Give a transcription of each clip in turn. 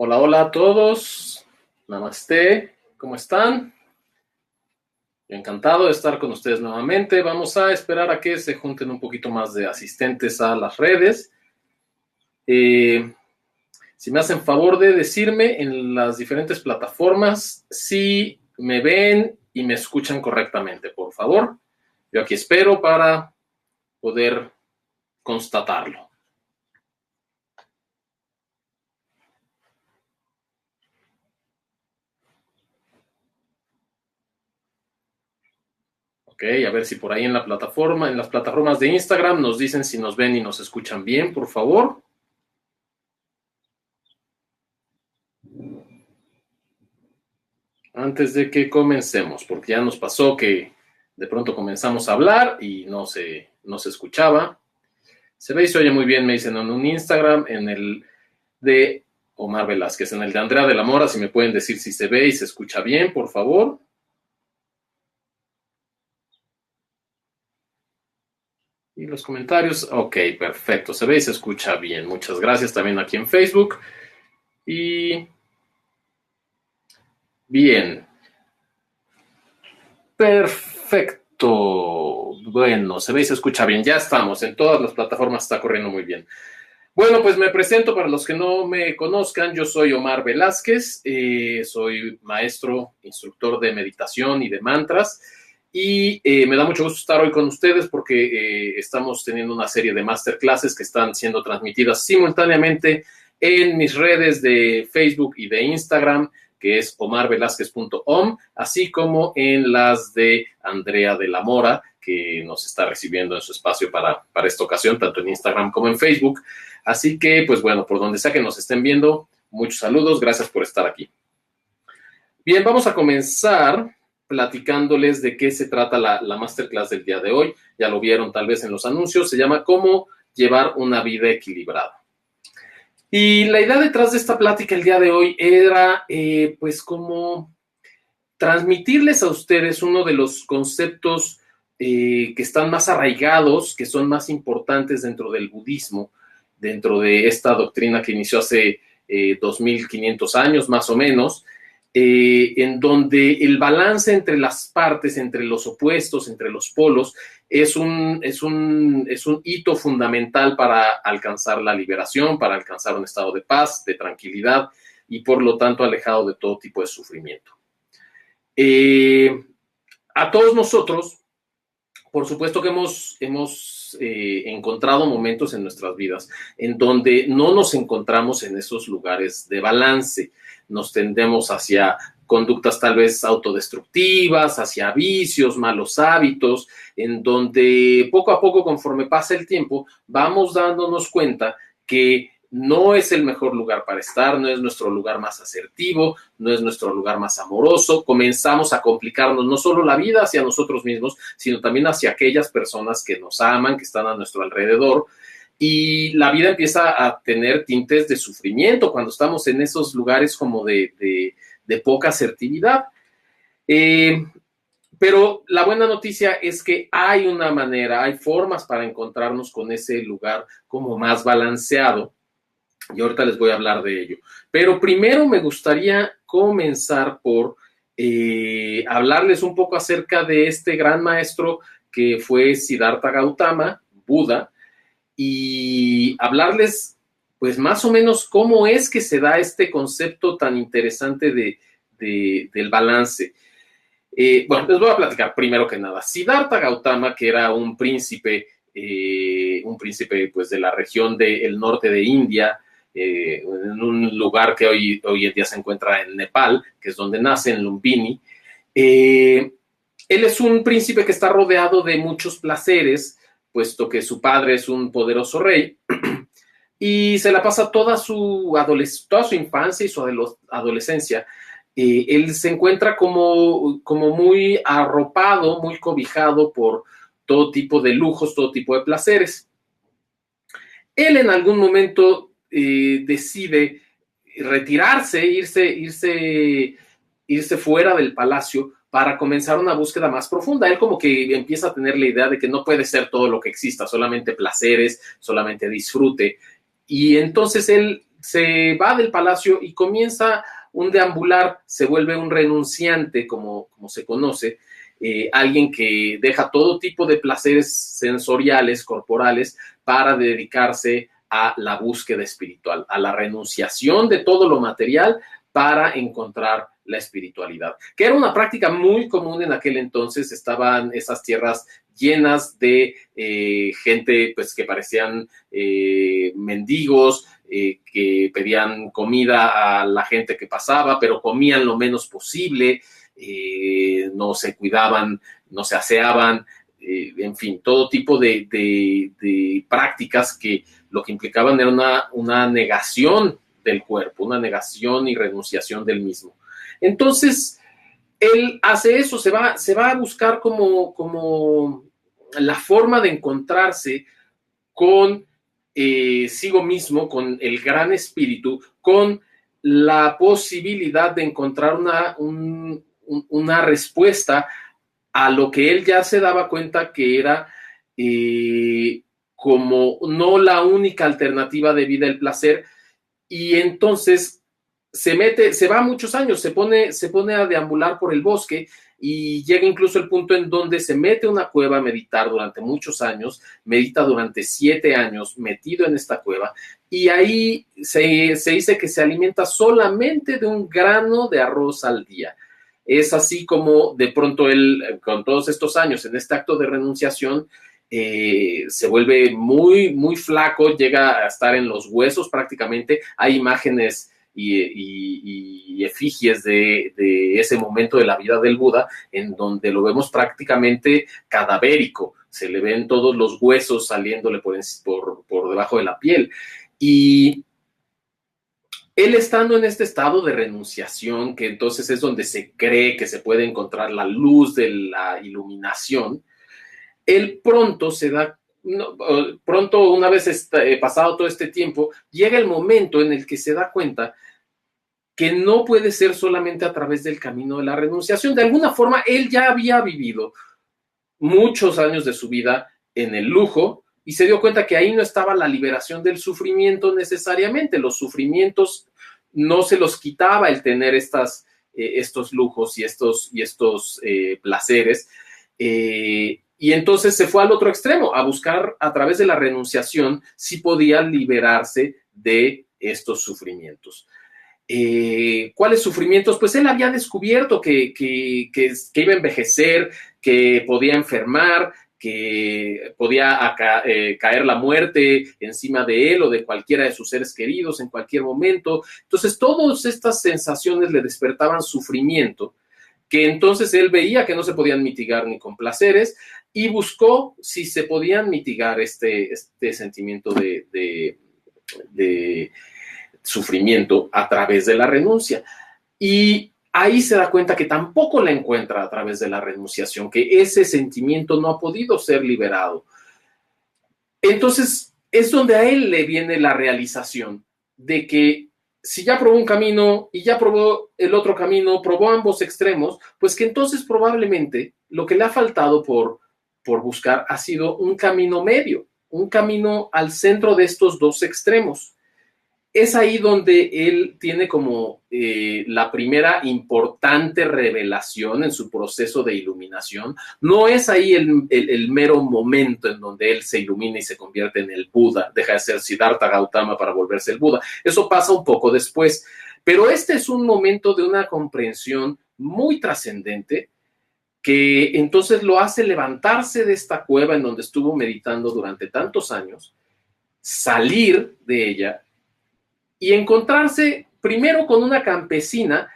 Hola, hola a todos. Namaste. ¿Cómo están? Yo encantado de estar con ustedes nuevamente. Vamos a esperar a que se junten un poquito más de asistentes a las redes. Si me hacen favor de decirme en las diferentes plataformas si me ven y me escuchan correctamente, por favor. Yo aquí espero para poder constatarlo. Ok, a ver si por ahí en la plataforma, en las plataformas de Instagram nos dicen si nos ven y nos escuchan bien, por favor. Antes de que comencemos, porque ya nos pasó que de pronto comenzamos a hablar y no se escuchaba. Se ve y se oye muy bien, me dicen en un Instagram, en el de Omar Velázquez, en el de Andrea de la Mora, si me pueden decir si se ve y se escucha bien, por favor. Y los comentarios, ok, perfecto, se ve y se escucha bien. Muchas gracias también aquí en Facebook. Y bien. Perfecto. Bueno, se ve y se escucha bien. Ya estamos. En todas las plataformas está corriendo muy bien. Bueno, pues me presento para los que no me conozcan. Yo soy Omar Velázquez. Soy maestro, instructor de meditación y de mantras. Y me da mucho gusto estar hoy con ustedes porque estamos teniendo una serie de masterclasses que están siendo transmitidas simultáneamente en mis redes de Facebook y de Instagram, que es omarvelazquez.om, así como en las de Andrea de la Mora, que nos está recibiendo en su espacio para esta ocasión, tanto en Instagram como en Facebook. Así que, pues bueno, por donde sea que nos estén viendo, muchos saludos, gracias por estar aquí. Bien, vamos a comenzar platicándoles de qué se trata la masterclass del día de hoy. Ya lo vieron tal vez en los anuncios, se llama Cómo llevar una vida equilibrada. Y la idea detrás de esta plática el día de hoy era, pues, como transmitirles a ustedes uno de los conceptos que están más arraigados, que son más importantes dentro del budismo, dentro de esta doctrina que inició hace 2500 años más o menos, en donde el balance entre las partes, entre los opuestos, entre los polos, es un hito fundamental para alcanzar la liberación, para alcanzar un estado de paz, de tranquilidad y por lo tanto alejado de todo tipo de sufrimiento. A todos nosotros, por supuesto que hemos encontrado momentos en nuestras vidas en donde no nos encontramos en esos lugares de balance. Nos tendemos hacia conductas tal vez autodestructivas, hacia vicios, malos hábitos, en donde poco a poco, conforme pasa el tiempo, vamos dándonos cuenta que no es el mejor lugar para estar, no es nuestro lugar más asertivo, no es nuestro lugar más amoroso. Comenzamos a complicarnos no solo la vida hacia nosotros mismos, sino también hacia aquellas personas que nos aman, que están a nuestro alrededor. Y la vida empieza a tener tintes de sufrimiento cuando estamos en esos lugares como de poca asertividad. Pero la buena noticia es que hay una manera, hay formas para encontrarnos con ese lugar como más balanceado. Y ahorita les voy a hablar de ello. Pero primero me gustaría comenzar por hablarles un poco acerca de este gran maestro que fue Siddhartha Gautama, Buda, y hablarles pues más o menos cómo es que se da este concepto tan interesante del balance. Bueno, les voy a platicar primero que nada. Siddhartha Gautama, que era un príncipe pues de la región del norte de India, en un lugar que hoy en día se encuentra en Nepal, que es donde nace, en Lumbini. Él es un príncipe que está rodeado de muchos placeres, puesto que su padre es un poderoso rey, y se la pasa toda su infancia y su adolescencia. Él se encuentra como muy arropado, muy cobijado por todo tipo de lujos, todo tipo de placeres. Él en algún momento decide retirarse, irse fuera del palacio para comenzar una búsqueda más profunda. Él como que empieza a tener la idea de que no puede ser todo lo que exista, solamente placeres, solamente disfrute. Y entonces él se va del palacio y comienza un deambular, se vuelve un renunciante, como se conoce, alguien que deja todo tipo de placeres sensoriales, corporales, para dedicarse a la búsqueda espiritual, a la renunciación de todo lo material para encontrar la espiritualidad, que era una práctica muy común en aquel entonces. Estaban esas tierras llenas de gente pues, que parecían mendigos, que pedían comida a la gente que pasaba, pero comían lo menos posible, no se cuidaban, no se aseaban, en fin, todo tipo de prácticas que lo que implicaban era una negación del cuerpo, una negación y renunciación del mismo. Entonces, él hace eso, se va a buscar como la forma de encontrarse con sigo mismo, con el gran espíritu, con la posibilidad de encontrar una respuesta a lo que él ya se daba cuenta que era como no la única alternativa de vida, el placer, y entonces se va muchos años, se pone a deambular por el bosque y llega incluso el punto en donde se mete a una cueva a meditar durante muchos años, medita durante 7 años metido en esta cueva, y ahí se dice que se alimenta solamente de un grano de arroz al día. Es así como de pronto él, con todos estos años en este acto de renunciación, se vuelve muy, muy flaco, llega a estar en los huesos prácticamente. Hay imágenes y efigies de ese momento de la vida del Buda, en donde lo vemos prácticamente cadavérico, se le ven todos los huesos saliéndole por debajo de la piel. Y él estando en este estado de renunciación, que entonces es donde se cree que se puede encontrar la luz de la iluminación, él pronto una vez pasado todo este tiempo, llega el momento en el que se da cuenta que no puede ser solamente a través del camino de la renunciación. De alguna forma, él ya había vivido muchos años de su vida en el lujo y se dio cuenta que ahí no estaba la liberación del sufrimiento necesariamente. Los sufrimientos no se los quitaba el tener estos lujos y estos placeres. Y entonces se fue al otro extremo, a buscar a través de la renunciación si podía liberarse de estos sufrimientos. ¿Cuáles sufrimientos? Pues él había descubierto que iba a envejecer, que podía enfermar, que podía caer la muerte encima de él o de cualquiera de sus seres queridos en cualquier momento. Entonces, todas estas sensaciones le despertaban sufrimiento, que entonces él veía que no se podían mitigar ni con placeres, y buscó si se podían mitigar este sentimiento de sufrimiento a través de la renuncia. Y ahí se da cuenta que tampoco la encuentra a través de la renunciación, que ese sentimiento no ha podido ser liberado. Entonces es donde a él le viene la realización de que si ya probó un camino y ya probó el otro camino, probó ambos extremos, pues que entonces probablemente lo que le ha faltado por buscar ha sido un camino medio, un camino al centro de estos dos extremos. Es ahí donde él tiene como la primera importante revelación en su proceso de iluminación. No es ahí el mero momento en donde él se ilumina y se convierte en el Buda, deja de ser Siddhartha Gautama para volverse el Buda. Eso pasa un poco después, pero este es un momento de una comprensión muy trascendente que entonces lo hace levantarse de esta cueva en donde estuvo meditando durante tantos años, salir de ella y encontrarse primero con una campesina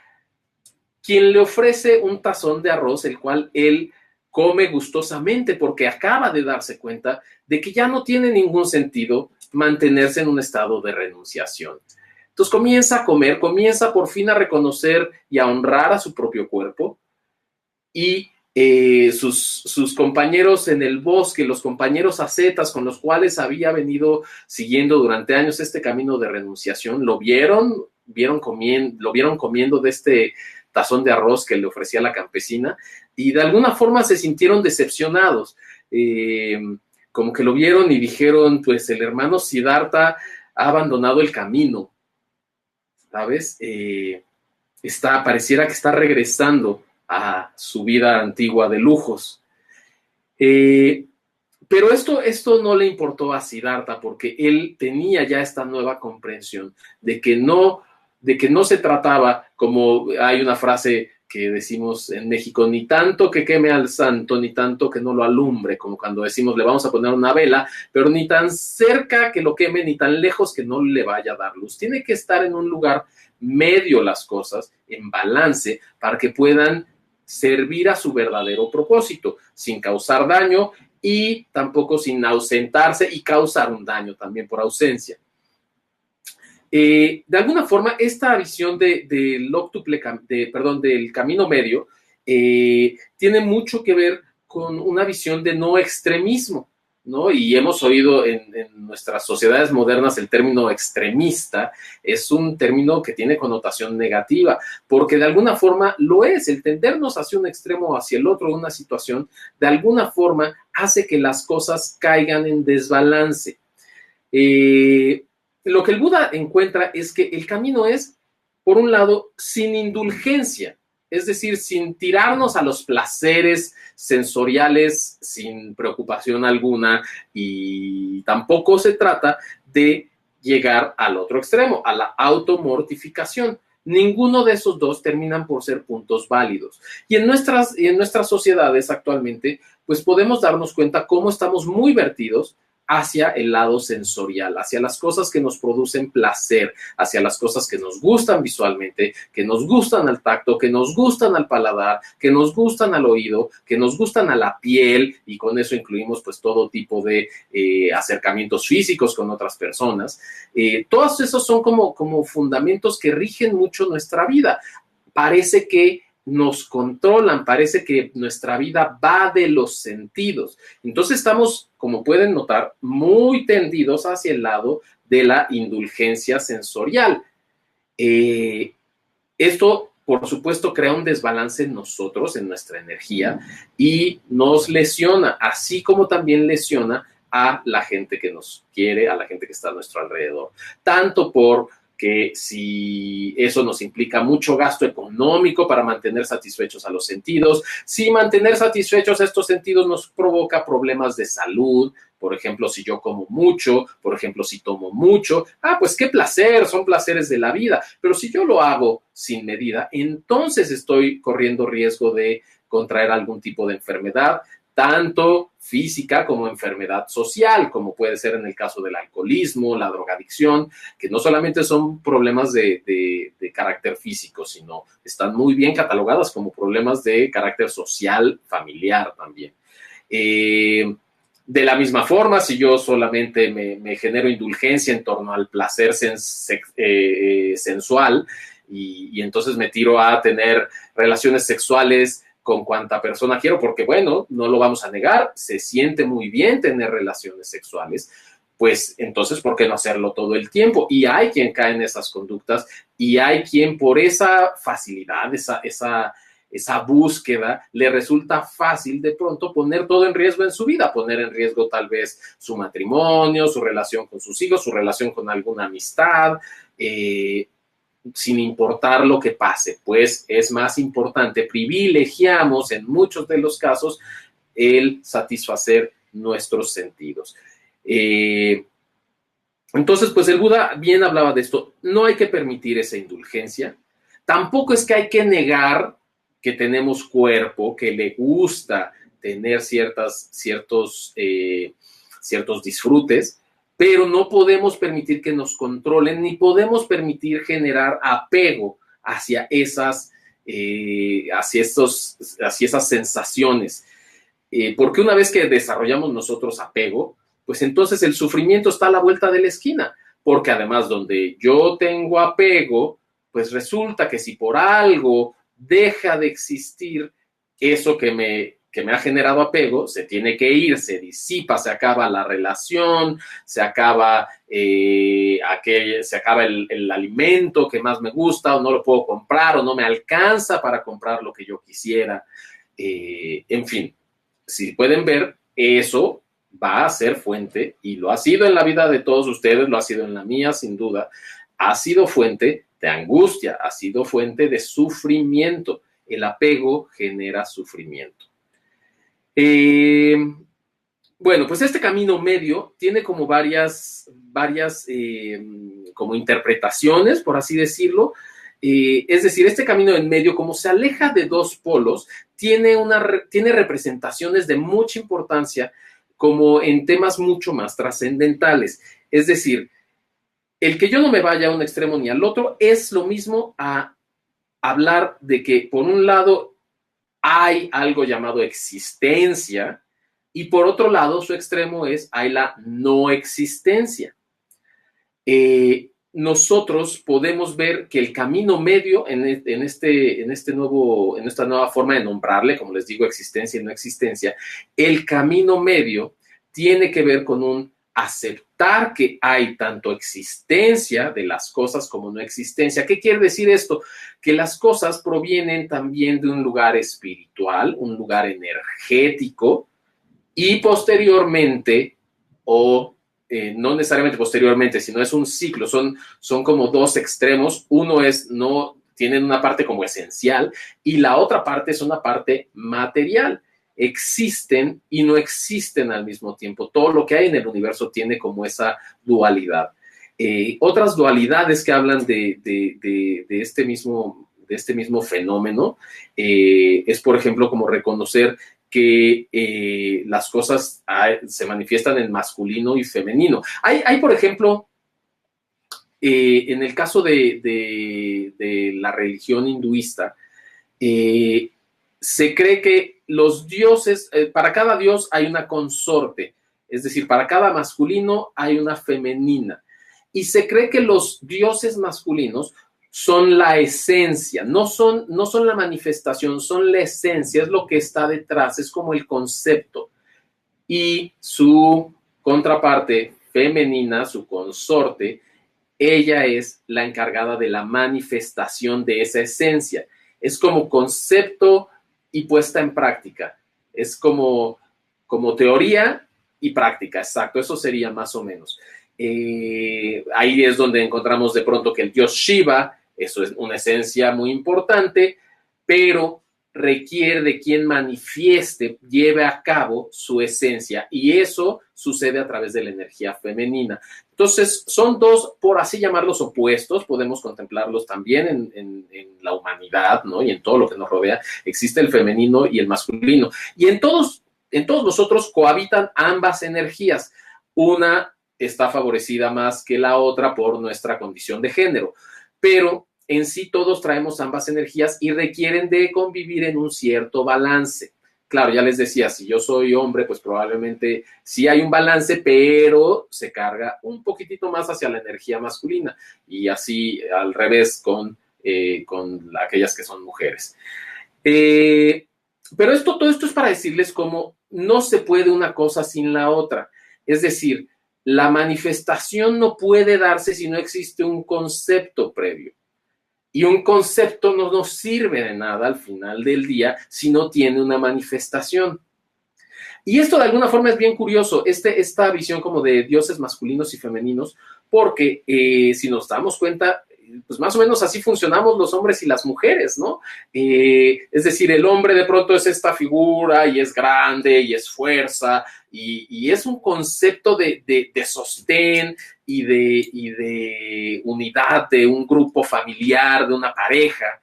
quien le ofrece un tazón de arroz, el cual él come gustosamente porque acaba de darse cuenta de que ya no tiene ningún sentido mantenerse en un estado de renunciación. Entonces comienza a comer, comienza por fin a reconocer y a honrar a su propio cuerpo, y sus compañeros en el bosque, los compañeros ascetas con los cuales había venido siguiendo durante años este camino de renunciación, lo vieron comiendo de este tazón de arroz que le ofrecía la campesina, y de alguna forma se sintieron decepcionados, como que lo vieron y dijeron, pues el hermano Siddhartha ha abandonado el camino, ¿sabes? Pareciera que está regresando a su vida antigua de lujos. Pero esto no le importó a Siddhartha porque él tenía ya esta nueva comprensión de que no se trataba, como hay una frase que decimos en México, ni tanto que queme al santo, ni tanto que no lo alumbre, como cuando decimos le vamos a poner una vela, pero ni tan cerca que lo queme, ni tan lejos que no le vaya a dar luz. Tiene que estar en un lugar medio las cosas, en balance, para que puedan servir a su verdadero propósito, sin causar daño y tampoco sin ausentarse y causar un daño también por ausencia. De alguna forma, esta visión del camino medio tiene mucho que ver con una visión de no extremismo, ¿no? Y hemos oído en nuestras sociedades modernas el término extremista, es un término que tiene connotación negativa, porque de alguna forma lo es, el tendernos hacia un extremo o hacia el otro de una situación, de alguna forma hace que las cosas caigan en desbalance. Lo que el Buda encuentra es que el camino es, por un lado, sin indulgencia, es decir, sin tirarnos a los placeres sensoriales sin preocupación alguna, y tampoco se trata de llegar al otro extremo, a la automortificación. Ninguno de esos dos terminan por ser puntos válidos. Y en nuestras sociedades actualmente, pues podemos darnos cuenta cómo estamos muy vertidos hacia el lado sensorial, hacia las cosas que nos producen placer, hacia las cosas que nos gustan visualmente, que nos gustan al tacto, que nos gustan al paladar, que nos gustan al oído, que nos gustan a la piel, y con eso incluimos pues todo tipo de acercamientos físicos con otras personas. Todos esos son como fundamentos que rigen mucho nuestra vida. Parece que nos controlan, parece que nuestra vida va de los sentidos. Entonces estamos, como pueden notar, muy tendidos hacia el lado de la indulgencia sensorial. Esto, por supuesto, crea un desbalance en nosotros, en nuestra energía, y nos lesiona, así como también lesiona a la gente que nos quiere, a la gente que está a nuestro alrededor. Tanto porque si eso nos implica mucho gasto económico para mantener satisfechos a los sentidos, si mantener satisfechos a estos sentidos nos provoca problemas de salud, por ejemplo, si yo como mucho, por ejemplo, si tomo mucho, pues qué placer, son placeres de la vida, pero si yo lo hago sin medida, entonces estoy corriendo riesgo de contraer algún tipo de enfermedad, tanto física como enfermedad social, como puede ser en el caso del alcoholismo, la drogadicción, que no solamente son problemas de carácter físico, sino están muy bien catalogadas como problemas de carácter social, familiar también. De la misma forma, si yo solamente me genero indulgencia en torno al placer sensual y entonces me tiro a tener relaciones sexuales con cuanta persona quiero, porque bueno, no lo vamos a negar, se siente muy bien tener relaciones sexuales, pues entonces, ¿por qué no hacerlo todo el tiempo? Y hay quien cae en esas conductas y hay quien por esa facilidad, esa búsqueda, le resulta fácil de pronto poner todo en riesgo en su vida, poner en riesgo tal vez su matrimonio, su relación con sus hijos, su relación con alguna amistad, sin importar lo que pase, pues es más importante, privilegiamos en muchos de los casos el satisfacer nuestros sentidos. Entonces, pues el Buda bien hablaba de esto, no hay que permitir esa indulgencia, tampoco es que hay que negar que tenemos cuerpo, que le gusta tener ciertos disfrutes, pero no podemos permitir que nos controlen, ni podemos permitir generar apego hacia esas sensaciones. Porque una vez que desarrollamos nosotros apego, pues entonces el sufrimiento está a la vuelta de la esquina, porque además donde yo tengo apego, pues resulta que si por algo deja de existir eso que me ha generado apego, se tiene que ir, se disipa, se acaba la relación, se acaba el alimento que más me gusta, o no lo puedo comprar, o no me alcanza para comprar lo que yo quisiera. En fin, si pueden ver, eso va a ser fuente, y lo ha sido en la vida de todos ustedes, lo ha sido en la mía, sin duda, ha sido fuente de angustia, ha sido fuente de sufrimiento. El apego genera sufrimiento. Bueno, pues este camino medio tiene como varias como interpretaciones, por así decirlo. Es decir, este camino en medio, como se aleja de dos polos, tiene representaciones de mucha importancia, como en temas mucho más trascendentales. Es decir, el que yo no me vaya a un extremo ni al otro es lo mismo a hablar de que, por un lado, hay algo llamado existencia, y por otro lado, su extremo es, hay la no existencia. Nosotros podemos ver que el camino medio en esta nueva forma de nombrarle, como les digo, existencia y no existencia, el camino medio tiene que ver con un aceptar que hay tanto existencia de las cosas como no existencia. ¿Qué quiere decir esto? Que las cosas provienen también de un lugar espiritual, un lugar energético, y posteriormente, no necesariamente posteriormente, sino es un ciclo, son como dos extremos. Uno tienen una parte como esencial y la otra parte es una parte material. Existen y no existen al mismo tiempo. Todo lo que hay en el universo tiene como esa dualidad. Otras dualidades que hablan de este mismo fenómeno es, por ejemplo, como reconocer que las cosas se manifiestan en masculino y femenino. Hay por ejemplo, en el caso de la religión hinduista, se cree que los dioses, para cada dios hay una consorte, es decir, para cada masculino hay una femenina. Y se cree que los dioses masculinos son la esencia, no son la manifestación, son la esencia, es lo que está detrás, es como el concepto. Y su contraparte femenina, su consorte, ella es la encargada de la manifestación de esa esencia. Es como concepto y puesta en práctica. Es como teoría y práctica, exacto, eso sería más o menos. Ahí es donde encontramos de pronto que el dios Shiva, eso es una esencia muy importante, pero requiere de quien manifieste, lleve a cabo su esencia, y eso sucede a través de la energía femenina. Entonces, son dos, por así llamarlos, opuestos, podemos contemplarlos también en la humanidad, ¿no? Y en todo lo que nos rodea, existe el femenino y el masculino. Y en todos nosotros cohabitan ambas energías. Una está favorecida más que la otra por nuestra condición de género, pero en sí todos traemos ambas energías y requieren de convivir en un cierto balance. Claro, ya les decía, si yo soy hombre, pues probablemente sí hay un balance, pero se carga un poquitito más hacia la energía masculina, y así al revés con aquellas que son mujeres. Pero todo esto es para decirles cómo no se puede una cosa sin la otra. Es decir, la manifestación no puede darse si no existe un concepto previo. Y un concepto no nos sirve de nada al final del día si no tiene una manifestación. Y esto de alguna forma es bien curioso, esta visión como de dioses masculinos y femeninos, porque si nos damos cuenta, pues más o menos así funcionamos los hombres y las mujeres, ¿no? Es decir, el hombre de pronto es esta figura y es grande y es fuerza y es un concepto de sostén y de unidad de un grupo familiar, de una pareja,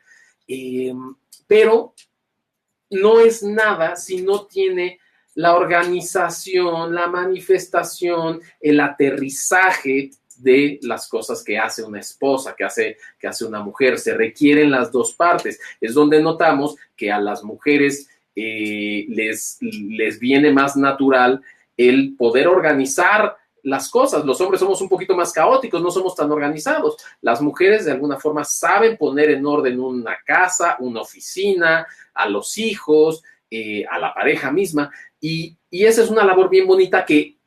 pero no es nada si no tiene la organización, la manifestación, el aterrizaje de las cosas que hace una esposa, que hace una mujer. Se requieren las dos partes. Es donde notamos que a las mujeres les viene más natural el poder organizar las cosas. Los hombres somos un poquito más caóticos, no somos tan organizados. Las mujeres de alguna forma saben poner en orden una casa, una oficina, a los hijos, a la pareja misma, y esa es una labor bien bonita que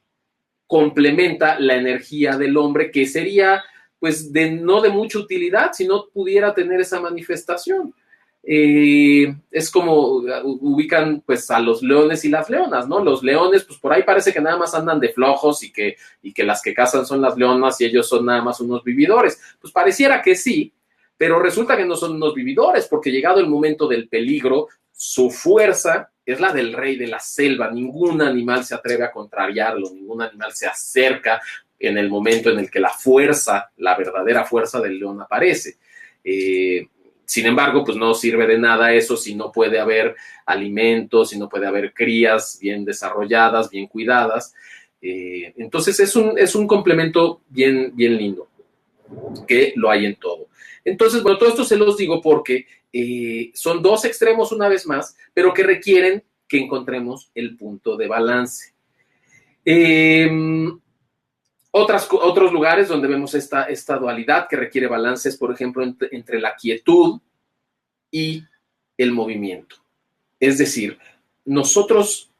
complementa la energía del hombre, que sería pues no de mucha utilidad si no pudiera tener esa manifestación. Es como ubican pues a los leones y las leonas, ¿no? Los leones pues por ahí parece que nada más andan de flojos y que las que cazan son las leonas y ellos son nada más unos vividores. Pues pareciera que sí, pero resulta que no son unos vividores, porque llegado el momento del peligro, su fuerza es la del rey de la selva. Ningún animal se atreve a contrariarlo, ningún animal se acerca en el momento en el que la fuerza, la verdadera fuerza del león aparece. Sin embargo, pues no sirve de nada eso si no puede haber alimentos, si no puede haber crías bien desarrolladas, bien cuidadas. Entonces es un complemento bien lindo, que lo hay en todo. Entonces, bueno, todo esto se los digo porque son dos extremos una vez más, pero que requieren que encontremos el punto de balance. Otros lugares donde vemos esta dualidad que requiere balances, por ejemplo, entre la quietud y el movimiento. Es decir, nosotros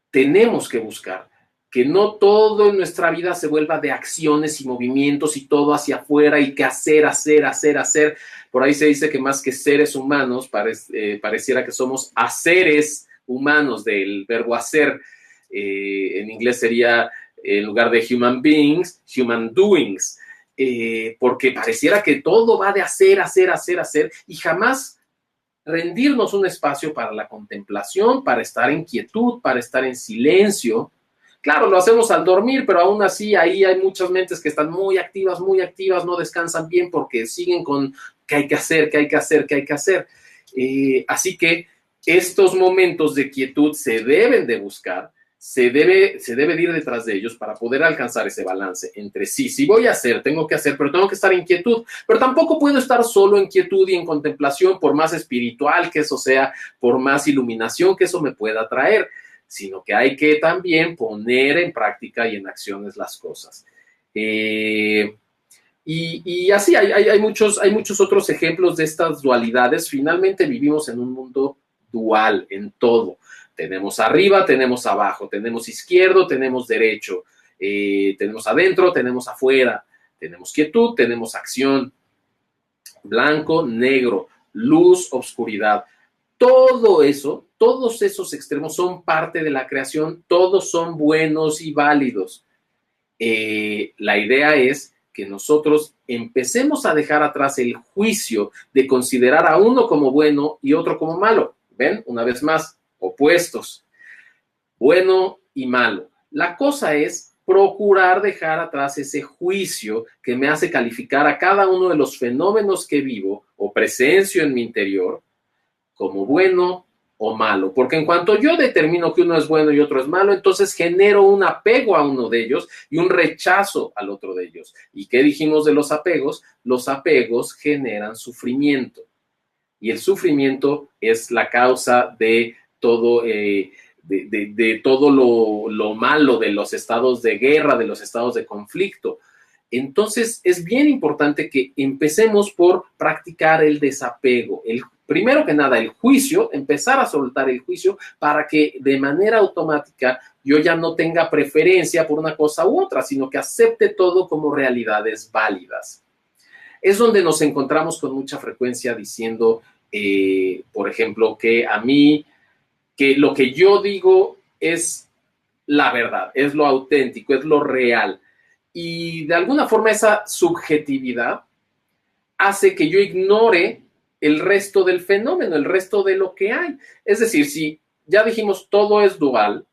tenemos que buscar que no todo en nuestra vida se vuelva de acciones y movimientos y todo hacia afuera y que hacer. Por ahí se dice que más que seres humanos, pareciera que somos haceres humanos, del verbo hacer. En inglés sería, en lugar de human beings, human doings, porque pareciera que todo va de hacer y jamás rendirnos un espacio para la contemplación, para estar en quietud, para estar en silencio. Claro, lo hacemos al dormir, pero aún así ahí hay muchas mentes que están muy activas, no descansan bien porque siguen con qué hay que hacer. Así que estos momentos de quietud se deben de buscar, se debe de ir detrás de ellos para poder alcanzar ese balance entre sí voy a hacer, tengo que hacer, pero tengo que estar en quietud. Pero tampoco puedo estar solo en quietud y en contemplación, por más espiritual que eso sea, por más iluminación que eso me pueda traer, sino que hay que también poner en práctica y en acciones las cosas. Y así hay muchos otros ejemplos de estas dualidades. Finalmente vivimos en un mundo dual en todo. Tenemos arriba, tenemos abajo, tenemos izquierdo, tenemos derecho, tenemos adentro, tenemos afuera, tenemos quietud, tenemos acción, blanco, negro, luz, oscuridad. Todo eso, todos esos extremos son parte de la creación, todos son buenos y válidos. La idea es que nosotros empecemos a dejar atrás el juicio de considerar a uno como bueno y otro como malo. ¿Ven? Una vez más, opuestos, bueno y malo. La cosa es procurar dejar atrás ese juicio que me hace calificar a cada uno de los fenómenos que vivo o presencio en mi interior como bueno o malo, porque en cuanto yo determino que uno es bueno y otro es malo, entonces genero un apego a uno de ellos y un rechazo al otro de ellos. ¿Y qué dijimos de los apegos? Los apegos generan sufrimiento y el sufrimiento es la causa de todo, de todo lo malo, de los estados de guerra, de los estados de conflicto. Entonces, es bien importante que empecemos por practicar el desapego. Primero que nada, el juicio, empezar a soltar el juicio para que de manera automática yo ya no tenga preferencia por una cosa u otra, sino que acepte todo como realidades válidas. Es donde nos encontramos con mucha frecuencia diciendo, por ejemplo, que a mí, que lo que yo digo es la verdad, es lo auténtico, es lo real. Y de alguna forma esa subjetividad hace que yo ignore el resto del fenómeno, el resto de lo que hay. Es decir, si ya dijimos todo es dual,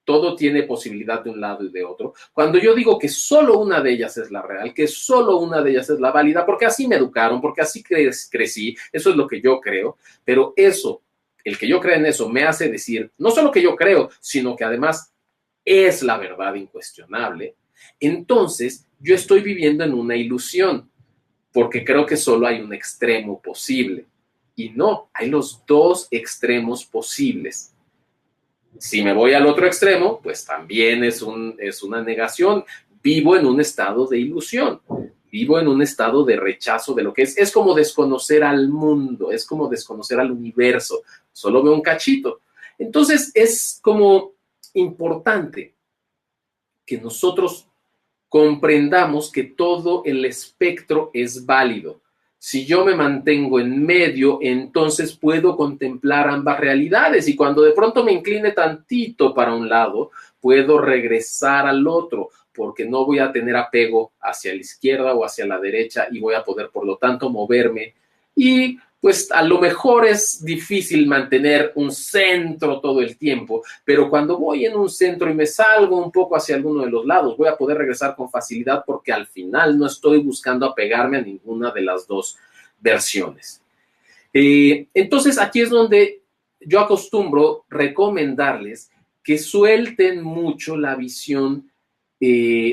todo tiene posibilidad de un lado y de otro, cuando yo digo que solo una de ellas es la real, que solo una de ellas es la válida, porque así me educaron, porque así crecí, eso es lo que yo creo, pero eso, el que yo creo en eso me hace decir, no solo que yo creo, sino que además es la verdad incuestionable. Entonces, yo estoy viviendo en una ilusión, porque creo que solo hay un extremo posible. Y no, hay los dos extremos posibles. Si me voy al otro extremo, pues también es una negación. Vivo en un estado de ilusión. Vivo en un estado de rechazo de lo que es. Es como desconocer al mundo, es como desconocer al universo. Solo veo un cachito. Entonces, es como importante que nosotros comprendamos que todo el espectro es válido. Si yo me mantengo en medio, entonces puedo contemplar ambas realidades y cuando de pronto me incline tantito para un lado, puedo regresar al otro porque no voy a tener apego hacia la izquierda o hacia la derecha y voy a poder, por lo tanto, moverme y pues a lo mejor es difícil mantener un centro todo el tiempo, pero cuando voy en un centro y me salgo un poco hacia alguno de los lados, voy a poder regresar con facilidad porque al final no estoy buscando apegarme a ninguna de las dos versiones. Entonces aquí es donde yo acostumbro recomendarles que suelten mucho la visión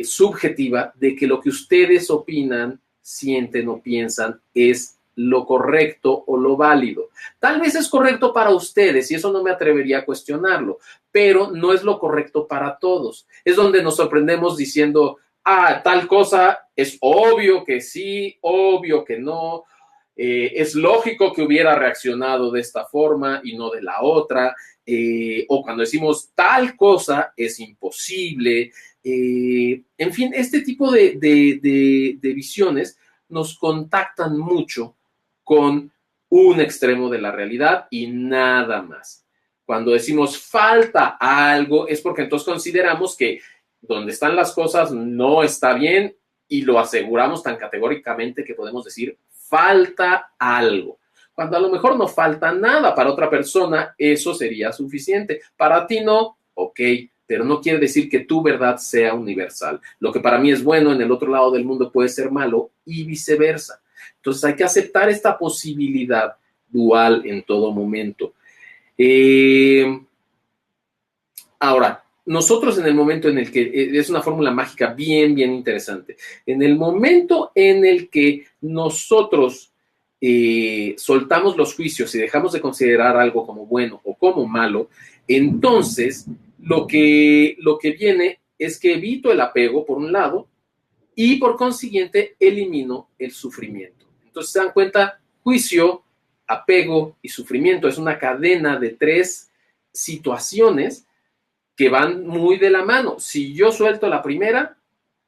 subjetiva de que lo que ustedes opinan, sienten o piensan es lo correcto o lo válido. Tal vez es correcto para ustedes y eso no me atrevería a cuestionarlo, pero no es lo correcto para todos. Es donde nos sorprendemos diciendo, tal cosa es obvio que sí, obvio que no, es lógico que hubiera reaccionado de esta forma y no de la otra, o cuando decimos tal cosa es imposible, en fin, este tipo de visiones nos contactan mucho con un extremo de la realidad y nada más. Cuando decimos falta algo es porque entonces consideramos que donde están las cosas no está bien y lo aseguramos tan categóricamente que podemos decir falta algo. Cuando a lo mejor no falta nada, para otra persona eso sería suficiente. Para ti no, ok, pero no quiere decir que tu verdad sea universal. Lo que para mí es bueno en el otro lado del mundo puede ser malo y viceversa. Entonces hay que aceptar esta posibilidad dual en todo momento. Ahora, nosotros en el momento en el que, es una fórmula mágica bien, bien interesante, en el momento en el que nosotros soltamos los juicios y dejamos de considerar algo como bueno o como malo, entonces lo que viene es que evito el apego por un lado y por consiguiente elimino el sufrimiento. Entonces se dan cuenta, juicio, apego y sufrimiento es una cadena de 3 situaciones que van muy de la mano. Si yo suelto la primera,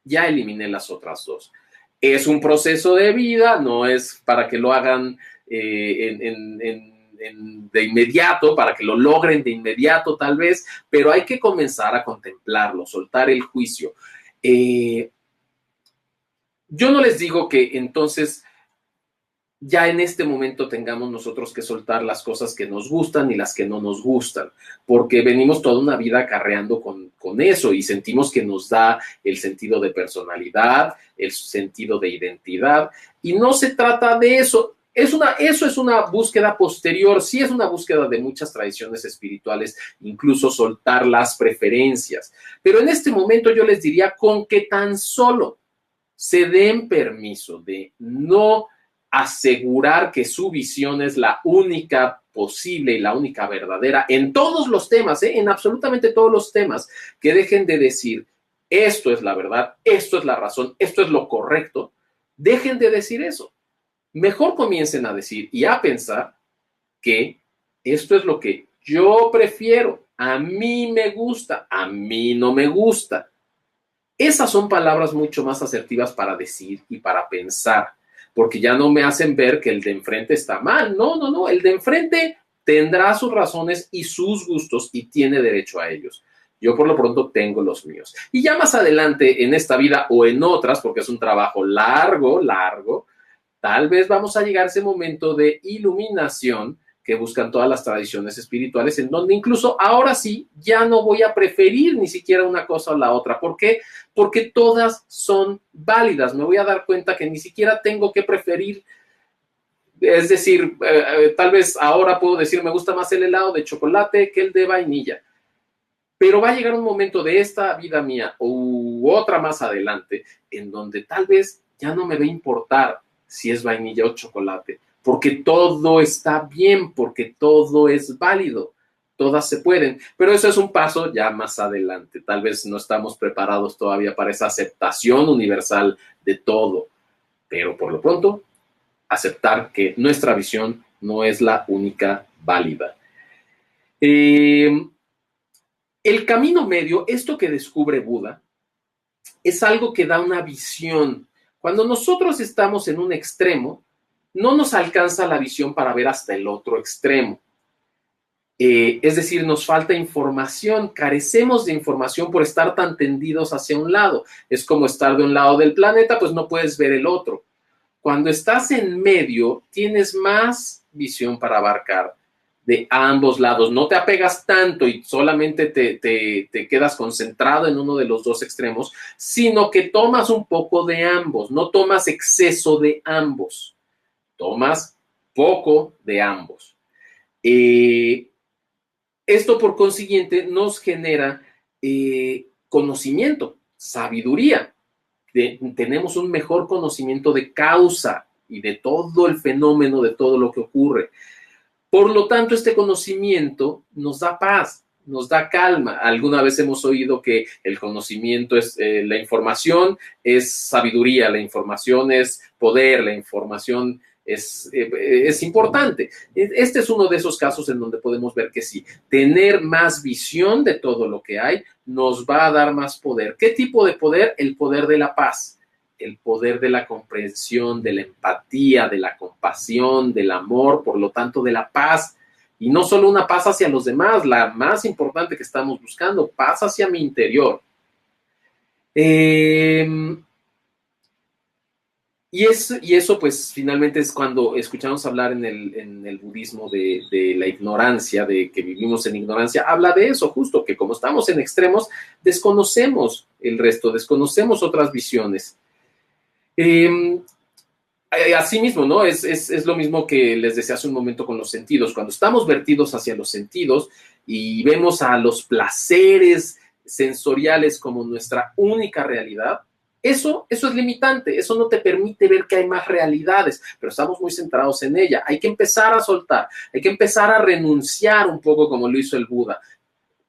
ya eliminé las otras 2. Es un proceso de vida, no es para que lo hagan de inmediato, para que lo logren de inmediato tal vez, pero hay que comenzar a contemplarlo, soltar el juicio. Yo no les digo que entonces ya en este momento tengamos nosotros que soltar las cosas que nos gustan y las que no nos gustan, porque venimos toda una vida acarreando con eso y sentimos que nos da el sentido de personalidad, el sentido de identidad, y no se trata de eso. Eso es una búsqueda posterior, sí es una búsqueda de muchas tradiciones espirituales, incluso soltar las preferencias. Pero en este momento yo les diría con que tan solo se den permiso de no asegurar que su visión es la única posible y la única verdadera en todos los temas, en absolutamente todos los temas, que dejen de decir esto es la verdad, esto es la razón, esto es lo correcto, dejen de decir eso. Mejor comiencen a decir y a pensar que esto es lo que yo prefiero, a mí me gusta, a mí no me gusta. Esas son palabras mucho más asertivas para decir y para pensar, porque ya no me hacen ver que el de enfrente está mal. No, el de enfrente tendrá sus razones y sus gustos y tiene derecho a ellos. Yo por lo pronto tengo los míos. Y ya más adelante en esta vida o en otras, porque es un trabajo largo, tal vez vamos a llegar a ese momento de iluminación que buscan todas las tradiciones espirituales, en donde incluso ahora sí ya no voy a preferir ni siquiera una cosa o la otra. ¿Por qué? Porque todas son válidas. Me voy a dar cuenta que ni siquiera tengo que preferir. Es decir, tal vez ahora puedo decir me gusta más el helado de chocolate que el de vainilla. Pero va a llegar un momento de esta vida mía u otra más adelante en donde tal vez ya no me va a importar si es vainilla o chocolate, porque todo está bien, porque todo es válido, todas se pueden, pero eso es un paso ya más adelante. Tal vez no estamos preparados todavía para esa aceptación universal de todo, pero por lo pronto, aceptar que nuestra visión no es la única válida. El camino medio, esto que descubre Buda, es algo que da una visión. Cuando nosotros estamos en un extremo, no nos alcanza la visión para ver hasta el otro extremo. Es decir, nos falta información, carecemos de información por estar tan tendidos hacia un lado. Es como estar de un lado del planeta, pues no puedes ver el otro. Cuando estás en medio, tienes más visión para abarcar de ambos lados. No te apegas tanto y solamente te quedas concentrado en uno de los dos extremos, sino que tomas un poco de ambos, no tomas exceso de ambos, tomas poco de ambos. Esto, por consiguiente, nos genera conocimiento, sabiduría. Tenemos un mejor conocimiento de causa y de todo el fenómeno, de todo lo que ocurre. Por lo tanto, este conocimiento nos da paz, nos da calma. Alguna vez hemos oído que el conocimiento es, la información es sabiduría, la información es poder, la información es importante. Este es uno de esos casos en donde podemos ver que sí, tener más visión de todo lo que hay nos va a dar más poder. ¿Qué tipo de poder? El poder de la paz, el poder de la comprensión, de la empatía, de la compasión, del amor, por lo tanto de la paz. Y no solo una paz hacia los demás, la más importante que estamos buscando, paz hacia mi interior. Y eso, pues, finalmente es cuando escuchamos hablar en el budismo de la ignorancia, de que vivimos en ignorancia, habla de eso, justo, que como estamos en extremos, desconocemos el resto, desconocemos otras visiones. Asimismo, ¿no? Es lo mismo que les decía hace un momento con los sentidos. Cuando estamos vertidos hacia los sentidos y vemos a los placeres sensoriales como nuestra única realidad, eso es limitante, eso no te permite ver que hay más realidades, pero estamos muy centrados en ella. Hay que empezar a soltar, hay que empezar a renunciar un poco como lo hizo el Buda.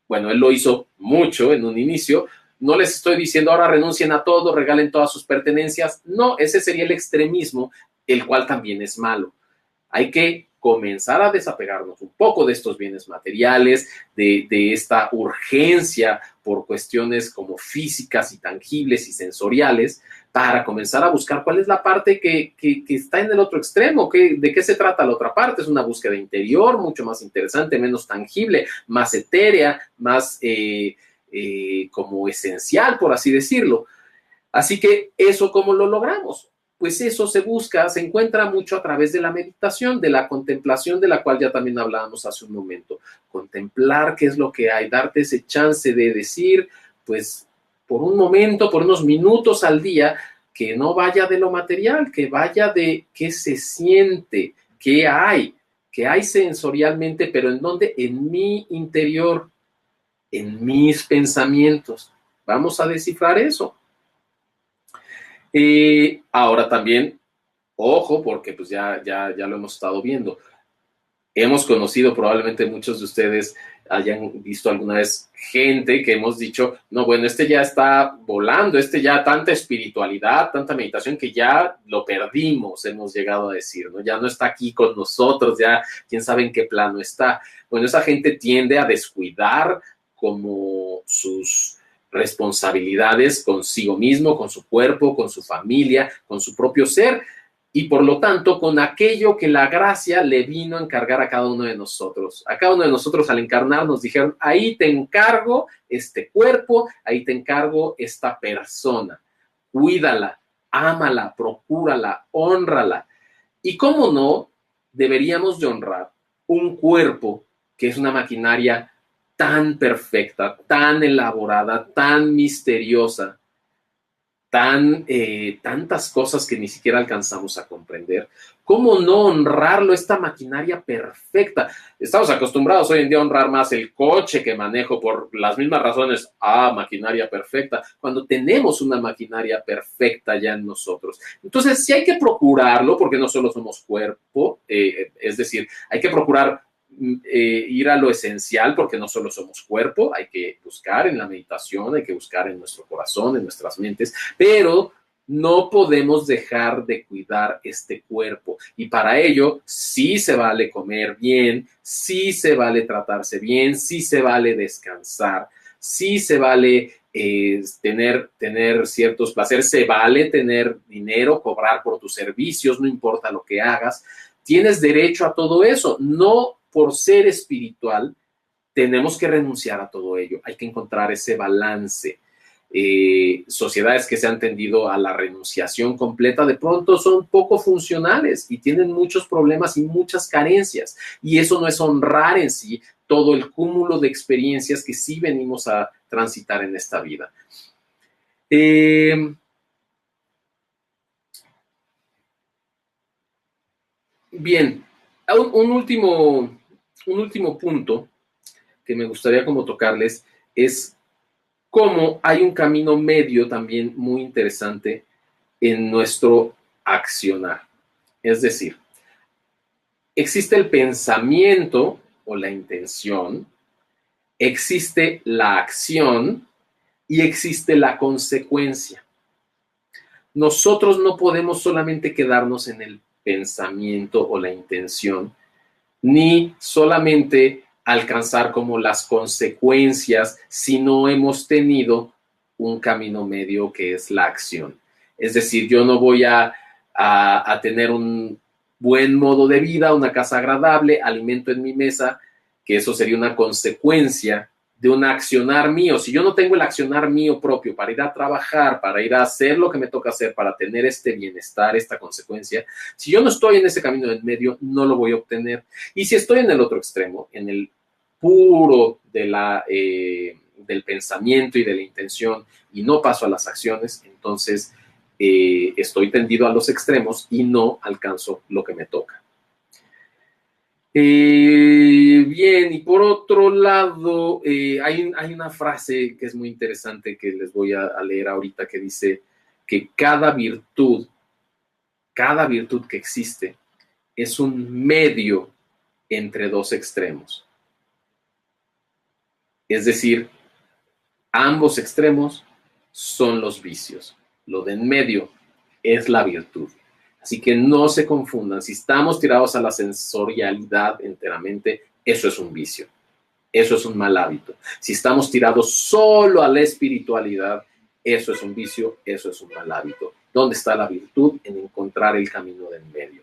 Bueno, él lo hizo mucho en un inicio. No les estoy diciendo ahora renuncien a todo, regalen todas sus pertenencias. No, ese sería el extremismo, el cual también es malo. Hay que comenzar a desapegarnos un poco de estos bienes materiales, de esta urgencia por cuestiones como físicas y tangibles y sensoriales, para comenzar a buscar cuál es la parte que está en el otro extremo, de qué se trata la otra parte. Es una búsqueda interior mucho más interesante, menos tangible, más etérea, más como esencial, por así decirlo. Así que eso, ¿cómo lo logramos? Pues eso se busca, se encuentra mucho a través de la meditación, de la contemplación, de la cual ya también hablábamos hace un momento. Contemplar qué es lo que hay, darte ese chance de decir, pues, por un momento, por unos minutos al día, que no vaya de lo material, que vaya de qué se siente, qué hay sensorialmente, pero ¿en dónde? En mi interior, en mis pensamientos. Vamos a descifrar eso. Ahora también, ojo, porque pues ya lo hemos estado viendo. Hemos conocido, probablemente muchos de ustedes hayan visto alguna vez gente que hemos dicho, no, bueno, este ya está volando, ya tanta espiritualidad, tanta meditación que ya lo perdimos, hemos llegado a decir, ¿no? Ya no está aquí con nosotros, ya quién sabe en qué plano está. Bueno, esa gente tiende a descuidar como sus responsabilidades consigo mismo, con su cuerpo, con su familia, con su propio ser, y por lo tanto con aquello que la gracia le vino a encargar a cada uno de nosotros. A cada uno de nosotros al encarnar nos dijeron, ahí te encargo este cuerpo, ahí te encargo esta persona, cuídala, ámala, procúrala, hónrala. Y cómo no, deberíamos de honrar un cuerpo que es una maquinaria tan perfecta, tan elaborada, tan misteriosa, tantas cosas que ni siquiera alcanzamos a comprender. ¿Cómo no honrarlo, esta maquinaria perfecta? Estamos acostumbrados hoy en día a honrar más el coche que manejo por las mismas razones. Maquinaria perfecta, cuando tenemos una maquinaria perfecta ya en nosotros. Entonces, sí hay que procurarlo, porque no solo somos cuerpo, es decir, hay que procurar ir a lo esencial, porque no solo somos cuerpo, hay que buscar en la meditación, hay que buscar en nuestro corazón, en nuestras mentes, pero no podemos dejar de cuidar este cuerpo, y para ello sí se vale comer bien, sí se vale tratarse bien, sí se vale descansar, sí se vale tener ciertos placeres, se vale tener dinero, cobrar por tus servicios, no importa lo que hagas, tienes derecho a todo eso. No por ser espiritual tenemos que renunciar a todo ello, hay que encontrar ese balance. sociedades que se han tendido a la renunciación completa, de pronto son poco funcionales y tienen muchos problemas y muchas carencias. Y eso no es honrar en sí todo el cúmulo de experiencias que sí venimos a transitar en esta vida. Bien, un último punto que me gustaría como tocarles es cómo hay un camino medio también muy interesante en nuestro accionar. Es decir, existe el pensamiento o la intención, existe la acción y existe la consecuencia. Nosotros no podemos solamente quedarnos en el pensamiento o la intención, ni solamente alcanzar como las consecuencias si no hemos tenido un camino medio que es la acción. Es decir, yo no voy a tener un buen modo de vida, una casa agradable, alimento en mi mesa, que eso sería una consecuencia de un accionar mío. Si yo no tengo el accionar mío propio para ir a trabajar, para ir a hacer lo que me toca hacer, para tener este bienestar, esta consecuencia, si yo no estoy en ese camino en medio, no lo voy a obtener. Y si estoy en el otro extremo, en el puro del pensamiento y de la intención y no paso a las acciones, entonces estoy tendido a los extremos y no alcanzo lo que me toca. Bien, y por otro lado, hay una frase que es muy interesante que les voy a leer ahorita que dice que cada virtud que existe es un medio entre dos extremos. Es decir, ambos extremos son los vicios. Lo de en medio es la virtud. Así que no se confundan. Si estamos tirados a la sensorialidad enteramente, eso es un vicio. Eso es un mal hábito. Si estamos tirados solo a la espiritualidad, eso es un vicio, eso es un mal hábito. ¿Dónde está la virtud? En encontrar el camino del medio.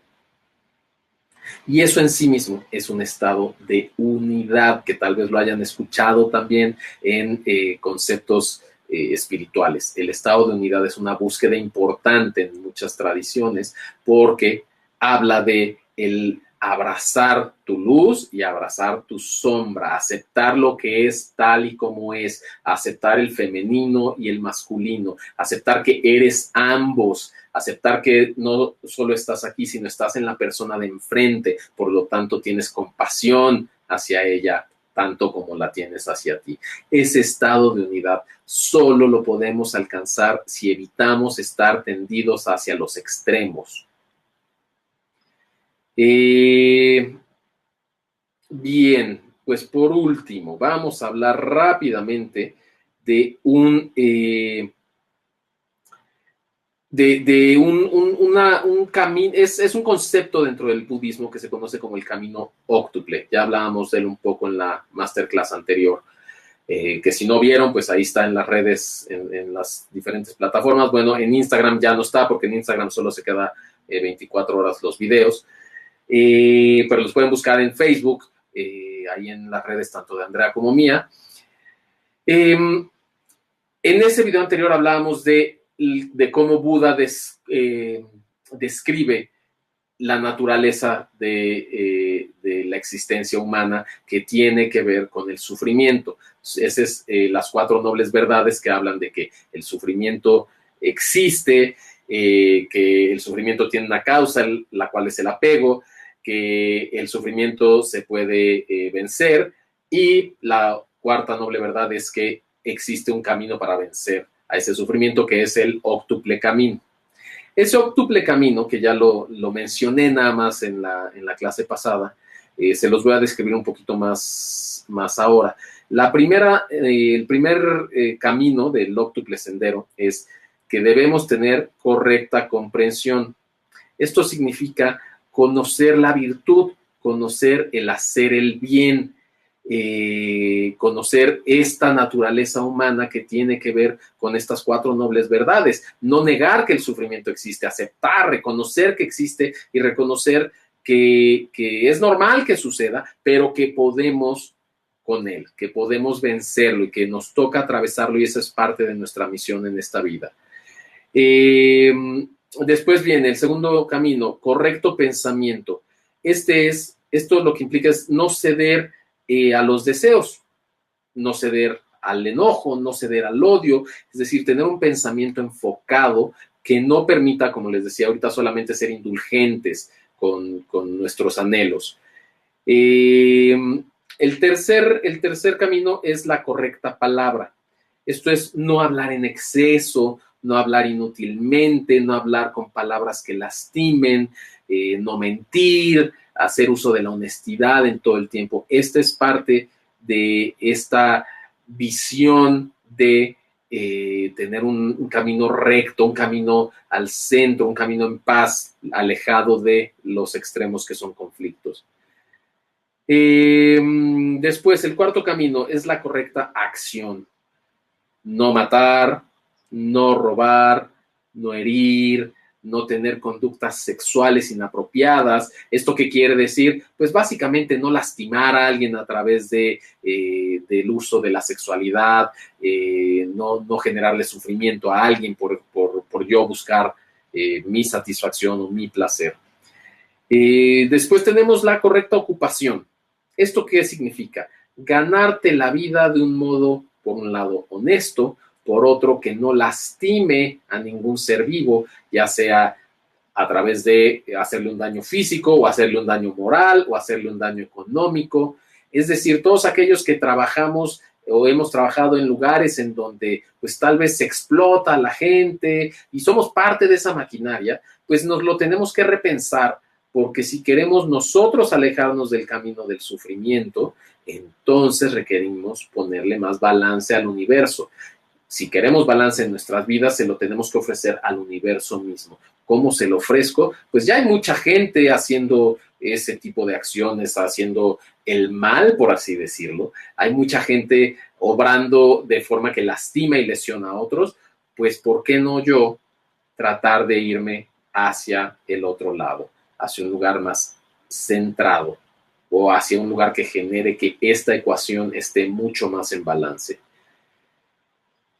Y eso en sí mismo es un estado de unidad, que tal vez lo hayan escuchado también en conceptos espirituales. El estado de unidad es una búsqueda importante en muchas tradiciones porque habla de el abrazar tu luz y abrazar tu sombra, aceptar lo que es tal y como es, aceptar el femenino y el masculino, aceptar que eres ambos, aceptar que no solo estás aquí, sino estás en la persona de enfrente, por lo tanto tienes compasión hacia ella, tanto como la tienes hacia ti. Ese estado de unidad solo lo podemos alcanzar si evitamos estar tendidos hacia los extremos. Bien, pues por último, vamos a hablar rápidamente de un camino, es un concepto dentro del budismo que se conoce como el camino óctuple. Ya hablábamos de él un poco en la masterclass anterior, que si no vieron, pues ahí está en las redes, en las diferentes plataformas. Bueno, en Instagram ya no está, porque en Instagram solo se queda 24 horas los videos, pero los pueden buscar en Facebook, ahí en las redes tanto de Andrea como mía. En ese video anterior hablábamos de cómo Buda describe la naturaleza de la existencia humana que tiene que ver con el sufrimiento. Esas son las 4 nobles verdades que hablan de que el sufrimiento existe, que el sufrimiento tiene una causa, la cual es el apego, que el sufrimiento se puede vencer, y la 4ª noble verdad es que existe un camino para vencer a ese sufrimiento, que es el óctuple camino. Ese óctuple camino, que ya lo mencioné nada más en la clase pasada, se los voy a describir un poquito más ahora. El primer camino del óctuple sendero es que debemos tener correcta comprensión. Esto significa conocer la virtud, conocer el hacer el bien, conocer esta naturaleza humana que tiene que ver con estas 4 nobles verdades. No negar que el sufrimiento existe, aceptar, reconocer que existe y reconocer que es normal que suceda, pero que podemos con él, que podemos vencerlo y que nos toca atravesarlo, y esa es parte de nuestra misión en esta vida. Después viene el segundo camino, correcto pensamiento. Esto lo que implica es no ceder a los deseos, no ceder al enojo, no ceder al odio, es decir, tener un pensamiento enfocado que no permita, como les decía ahorita, solamente ser indulgentes con nuestros anhelos. El tercer camino es la correcta palabra. Esto es no hablar en exceso, no hablar inútilmente, no hablar con palabras que lastimen, no mentir, hacer uso de la honestidad en todo el tiempo. Esta es parte de esta visión de tener un camino recto, un camino al centro, un camino en paz, alejado de los extremos que son conflictos. Después, el cuarto camino es la correcta acción. No matar, no robar, no herir, no tener conductas sexuales inapropiadas. ¿Esto qué quiere decir? Pues básicamente no lastimar a alguien a través del uso de la sexualidad, no generarle sufrimiento a alguien por yo buscar mi satisfacción o mi placer. Después tenemos la correcta ocupación. ¿Esto qué significa? Ganarte la vida de un modo, por un lado, honesto, por otro, que no lastime a ningún ser vivo, ya sea a través de hacerle un daño físico o hacerle un daño moral o hacerle un daño económico. Es decir, todos aquellos que trabajamos o hemos trabajado en lugares en donde pues tal vez se explota a la gente y somos parte de esa maquinaria, pues nos lo tenemos que repensar, porque si queremos nosotros alejarnos del camino del sufrimiento, entonces requerimos ponerle más balance al universo. Si queremos balance en nuestras vidas, se lo tenemos que ofrecer al universo mismo. ¿Cómo se lo ofrezco? Pues ya hay mucha gente haciendo ese tipo de acciones, haciendo el mal, por así decirlo. Hay mucha gente obrando de forma que lastima y lesiona a otros. Pues, ¿por qué no yo tratar de irme hacia el otro lado, hacia un lugar más centrado o hacia un lugar que genere que esta ecuación esté mucho más en balance?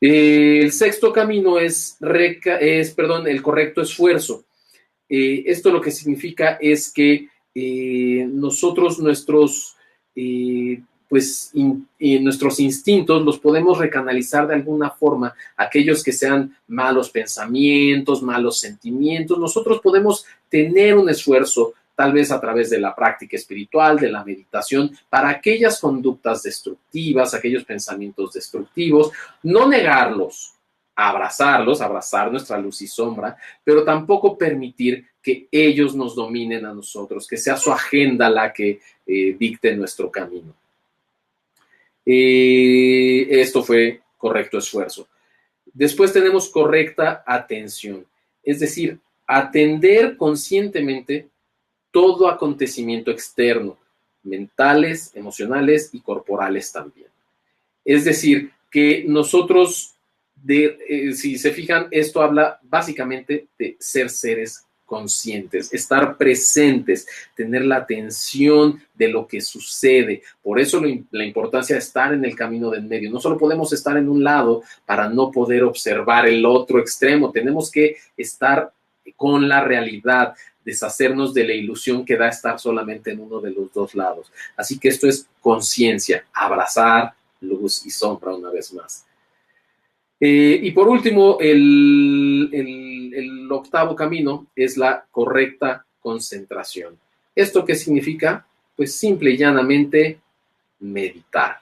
El sexto camino es el correcto esfuerzo. Esto lo que significa es que nosotros nuestros instintos los podemos recanalizar de alguna forma, aquellos que sean malos pensamientos, malos sentimientos. Nosotros podemos tener un esfuerzo, tal vez a través de la práctica espiritual, de la meditación, para aquellas conductas destructivas, aquellos pensamientos destructivos, no negarlos, abrazarlos, abrazar nuestra luz y sombra, pero tampoco permitir que ellos nos dominen a nosotros, que sea su agenda la que dicte nuestro camino. Esto fue correcto esfuerzo. Después tenemos correcta atención, es decir, atender conscientemente todo acontecimiento externo, mentales, emocionales y corporales también. Es decir, que nosotros, si se fijan, esto habla básicamente de ser seres conscientes, estar presentes, tener la atención de lo que sucede. Por eso la importancia de estar en el camino del medio. No solo podemos estar en un lado para no poder observar el otro extremo, tenemos que estar con la realidad, deshacernos de la ilusión que da estar solamente en uno de los dos lados. Así que esto es conciencia, abrazar luz y sombra una vez más. Y por último, el octavo camino es la correcta concentración. ¿Esto qué significa? Pues simple y llanamente meditar,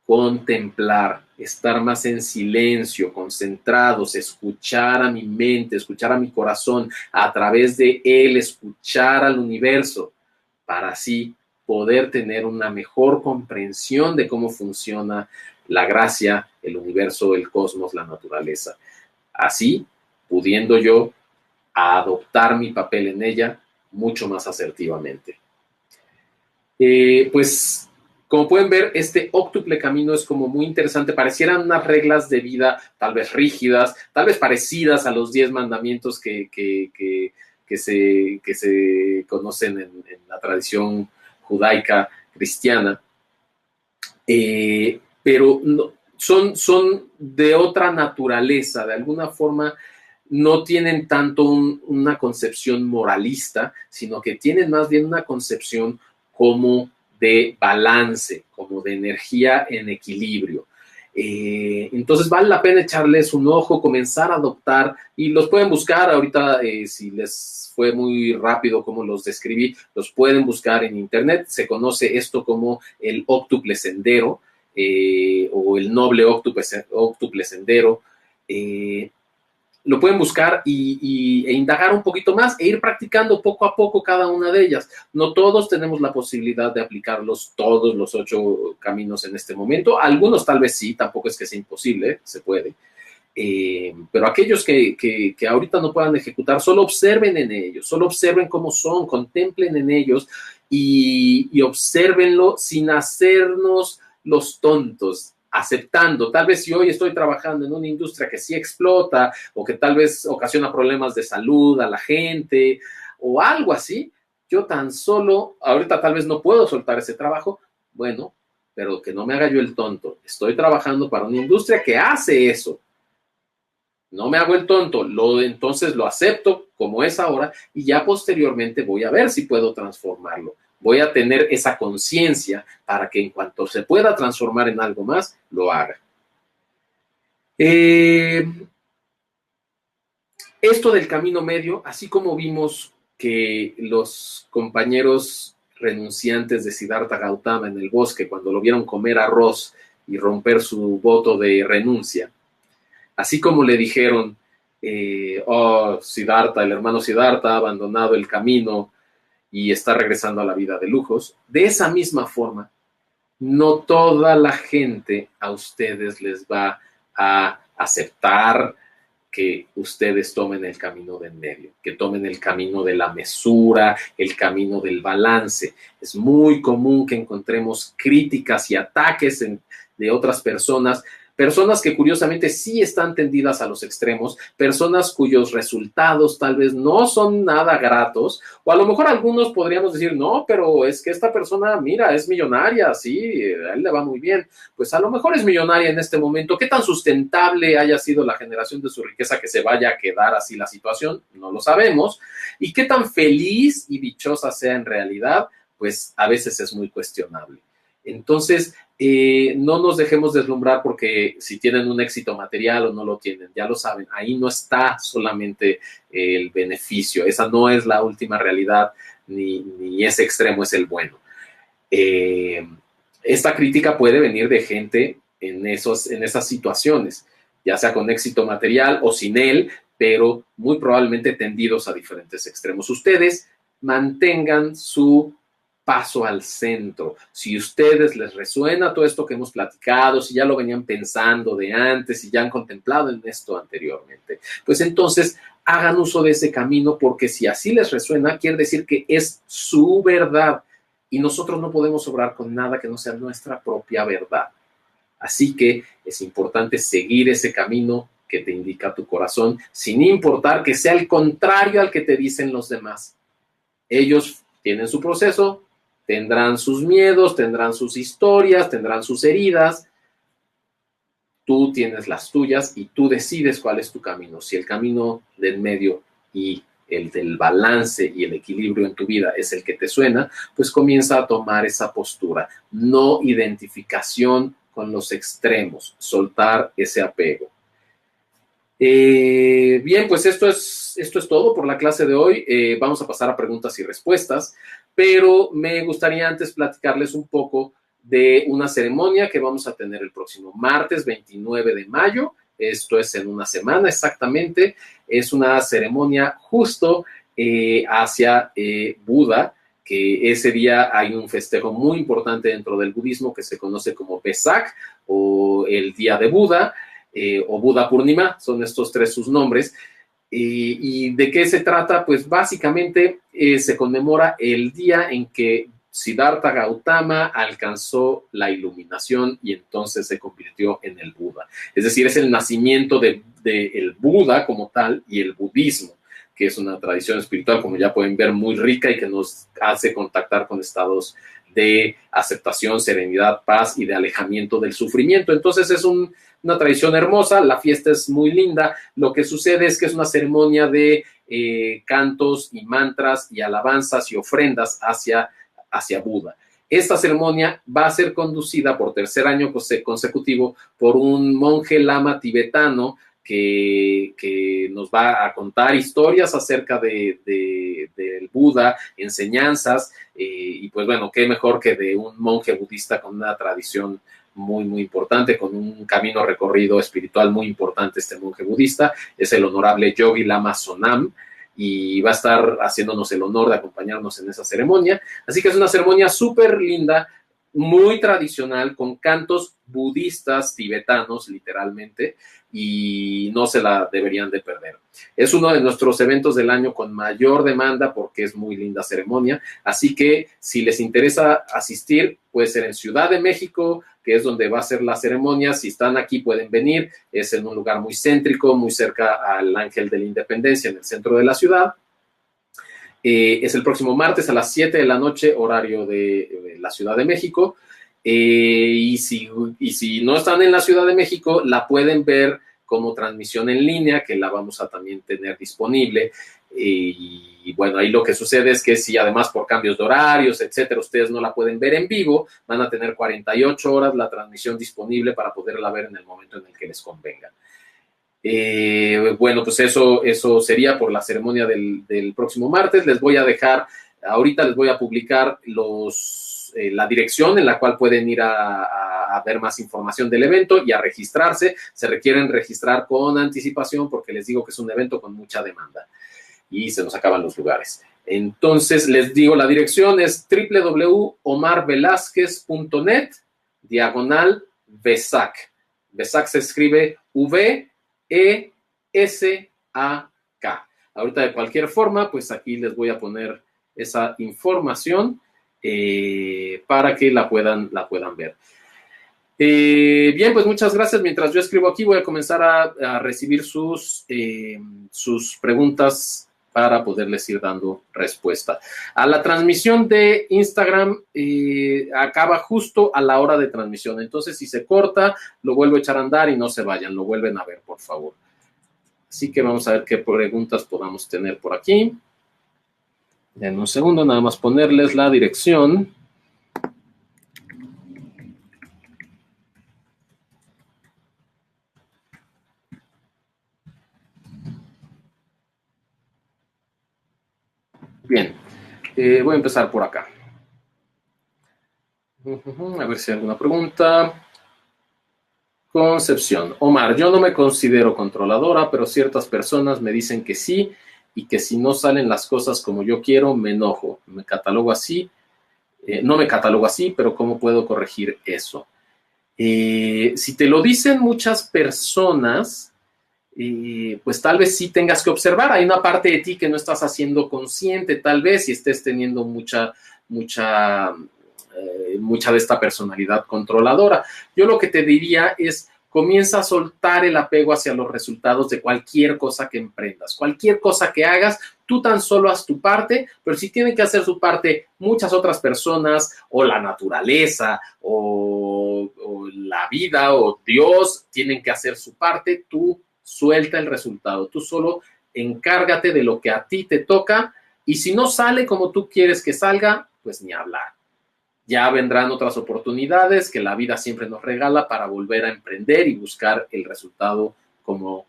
contemplar, estar más en silencio, concentrados, escuchar a mi mente, escuchar a mi corazón, a través de él escuchar al universo, para así poder tener una mejor comprensión de cómo funciona la gracia, el universo, el cosmos, la naturaleza. Así, pudiendo yo adoptar mi papel en ella mucho más asertivamente. Pues, como pueden ver, este óctuple camino es como muy interesante. Parecieran unas reglas de vida tal vez rígidas, tal vez parecidas a los 10 mandamientos que se conocen en la tradición judaica cristiana. pero no, son de otra naturaleza, de alguna forma no tienen tanto una concepción moralista, sino que tienen más bien una concepción como de balance, como de energía en equilibrio. Entonces vale la pena echarles un ojo, comenzar a adoptar, y los pueden buscar ahorita, si les fue muy rápido como los describí, los pueden buscar en internet. Se conoce esto como el óctuple sendero, o el noble óctuple sendero. Lo pueden buscar e indagar un poquito más e ir practicando poco a poco cada una de ellas. No todos tenemos la posibilidad de aplicarlos todos los 8 caminos en este momento. Algunos tal vez sí, tampoco es que sea imposible, se puede. Pero aquellos que ahorita no puedan ejecutar, solo observen en ellos, solo observen cómo son, contemplen en ellos y obsérvenlo sin hacernos los tontos, aceptando. Tal vez si hoy estoy trabajando en una industria que sí explota o que tal vez ocasiona problemas de salud a la gente o algo así, yo tan solo, ahorita tal vez no puedo soltar ese trabajo, bueno, pero que no me haga yo el tonto. Estoy trabajando para una industria que hace eso. No me hago el tonto, entonces lo acepto como es ahora y ya posteriormente voy a ver si puedo transformarlo. Voy a tener esa conciencia para que en cuanto se pueda transformar en algo más, lo haga. Esto del camino medio, así como vimos que los compañeros renunciantes de Siddhartha Gautama en el bosque, cuando lo vieron comer arroz y romper su voto de renuncia, así como le dijeron, Siddhartha, el hermano Siddhartha ha abandonado el camino y está regresando a la vida de lujos, de esa misma forma, no toda la gente a ustedes les va a aceptar que ustedes tomen el camino de en medio, que tomen el camino de la mesura, el camino del balance. Es muy común que encontremos críticas y ataques de otras personas que curiosamente sí están tendidas a los extremos, personas cuyos resultados tal vez no son nada gratos, o a lo mejor algunos podríamos decir, no, pero es que esta persona, mira, es millonaria, sí, a él le va muy bien, pues a lo mejor es millonaria en este momento. ¿Qué tan sustentable haya sido la generación de su riqueza que se vaya a quedar así la situación? No lo sabemos. ¿Y qué tan feliz y dichosa sea en realidad? Pues a veces es muy cuestionable. Entonces, no nos dejemos deslumbrar porque si tienen un éxito material o no lo tienen, ya lo saben, ahí no está solamente el beneficio, esa no es la última realidad, ni ese extremo es el bueno. Esta crítica puede venir de gente en esas situaciones, ya sea con éxito material o sin él, pero muy probablemente tendidos a diferentes extremos. Ustedes mantengan su paso al centro. Si a ustedes les resuena todo esto que hemos platicado, si ya lo venían pensando de antes, si ya han contemplado en esto anteriormente, pues entonces hagan uso de ese camino, porque si así les resuena, quiere decir que es su verdad y nosotros no podemos obrar con nada que no sea nuestra propia verdad. Así que es importante seguir ese camino que te indica tu corazón, sin importar que sea el contrario al que te dicen los demás. Ellos tienen su proceso, tendrán sus miedos, tendrán sus historias, tendrán sus heridas. Tú tienes las tuyas y tú decides cuál es tu camino. Si el camino del medio y el del balance y el equilibrio en tu vida es el que te suena, pues comienza a tomar esa postura. No identificación con los extremos, soltar ese apego. Bien, pues esto es todo por la clase de hoy. Vamos a pasar a preguntas y respuestas, pero me gustaría antes platicarles un poco de una ceremonia que vamos a tener el próximo martes 29 de mayo. Esto es en una semana exactamente. Es una ceremonia justo hacia Buda, que ese día hay un festejo muy importante dentro del budismo que se conoce como Vesak o el Día de Buda. O Buda Purnima, son estos 3 sus nombres. ¿Y de qué se trata? Pues básicamente se conmemora el día en que Siddhartha Gautama alcanzó la iluminación y entonces se convirtió en el Buda. Es decir, es el nacimiento del Buda como tal y el budismo, que es una tradición espiritual, como ya pueden ver, muy rica y que nos hace contactar con estados de aceptación, serenidad, paz y de alejamiento del sufrimiento. Entonces es una tradición hermosa, la fiesta es muy linda. Lo que sucede es que es una ceremonia de cantos y mantras y alabanzas y ofrendas hacia Buda. Esta ceremonia va a ser conducida por tercer año consecutivo por un monje lama tibetano que nos va a contar historias acerca del Buda, enseñanzas, y pues bueno, qué mejor que de un monje budista con una tradición muy, muy importante, con un camino recorrido espiritual muy importante. Este monje budista es el honorable Yogi Lama Sonam, y va a estar haciéndonos el honor de acompañarnos en esa ceremonia. Así que es una ceremonia súper linda, muy tradicional, con cantos budistas tibetanos, literalmente, y no se la deberían de perder. Es uno de nuestros eventos del año con mayor demanda porque es muy linda ceremonia, así que si les interesa asistir, puede ser en Ciudad de México, que es donde va a ser la ceremonia. Si están aquí pueden venir, es en un lugar muy céntrico, muy cerca al Ángel de la Independencia, en el centro de la ciudad. Es el próximo martes a las 7 de la noche, horario de la Ciudad de México. Y si no están en la Ciudad de México, la pueden ver como transmisión en línea, que la vamos a también tener disponible. Y bueno, ahí lo que sucede es que si además por cambios de horarios, etcétera, ustedes no la pueden ver en vivo, van a tener 48 horas la transmisión disponible para poderla ver en el momento en el que les convenga. Bueno, pues eso sería por la ceremonia del próximo martes. Les voy a dejar, ahorita les voy a publicar la dirección en la cual pueden ir a ver más información del evento y a registrarse. Se requieren registrar con anticipación porque les digo que es un evento con mucha demanda y se nos acaban los lugares. Entonces, les digo, la dirección es www.omarvelasquez.net/Vesak. Vesak se escribe V-E-S-A-K. Ahorita, de cualquier forma, pues aquí les voy a poner esa información para que la puedan ver. Bien, pues muchas gracias. Mientras yo escribo aquí, voy a comenzar a recibir sus preguntas para poderles ir dando respuesta. A la transmisión de Instagram acaba justo a la hora de transmisión. Entonces, si se corta, lo vuelvo a echar a andar y no se vayan, lo vuelven a ver, por favor. Así que vamos a ver qué preguntas podamos tener por aquí. En un segundo, nada más ponerles la dirección. Bien, voy a empezar por acá. A ver si hay alguna pregunta. Concepción. Omar, yo no me considero controladora, pero ciertas personas me dicen que sí y que si no salen las cosas como yo quiero, me enojo. Me catalogo así. No me catalogo así, pero ¿cómo puedo corregir eso? Si te lo dicen muchas personas, pues tal vez sí tengas que observar. Hay una parte de ti que no estás haciendo consciente, tal vez, y estés teniendo mucha de esta personalidad controladora. Yo lo que te diría es, comienza a soltar el apego hacia los resultados de cualquier cosa que emprendas, cualquier cosa que hagas. Tú tan solo haz tu parte, pero si tienen que hacer su parte muchas otras personas, o la naturaleza, o la vida, o Dios, tienen que hacer su parte, tú suelta el resultado. Tú solo encárgate de lo que a ti te toca, y si no sale como tú quieres que salga, pues ni hablar. Ya vendrán otras oportunidades que la vida siempre nos regala para volver a emprender y buscar el resultado como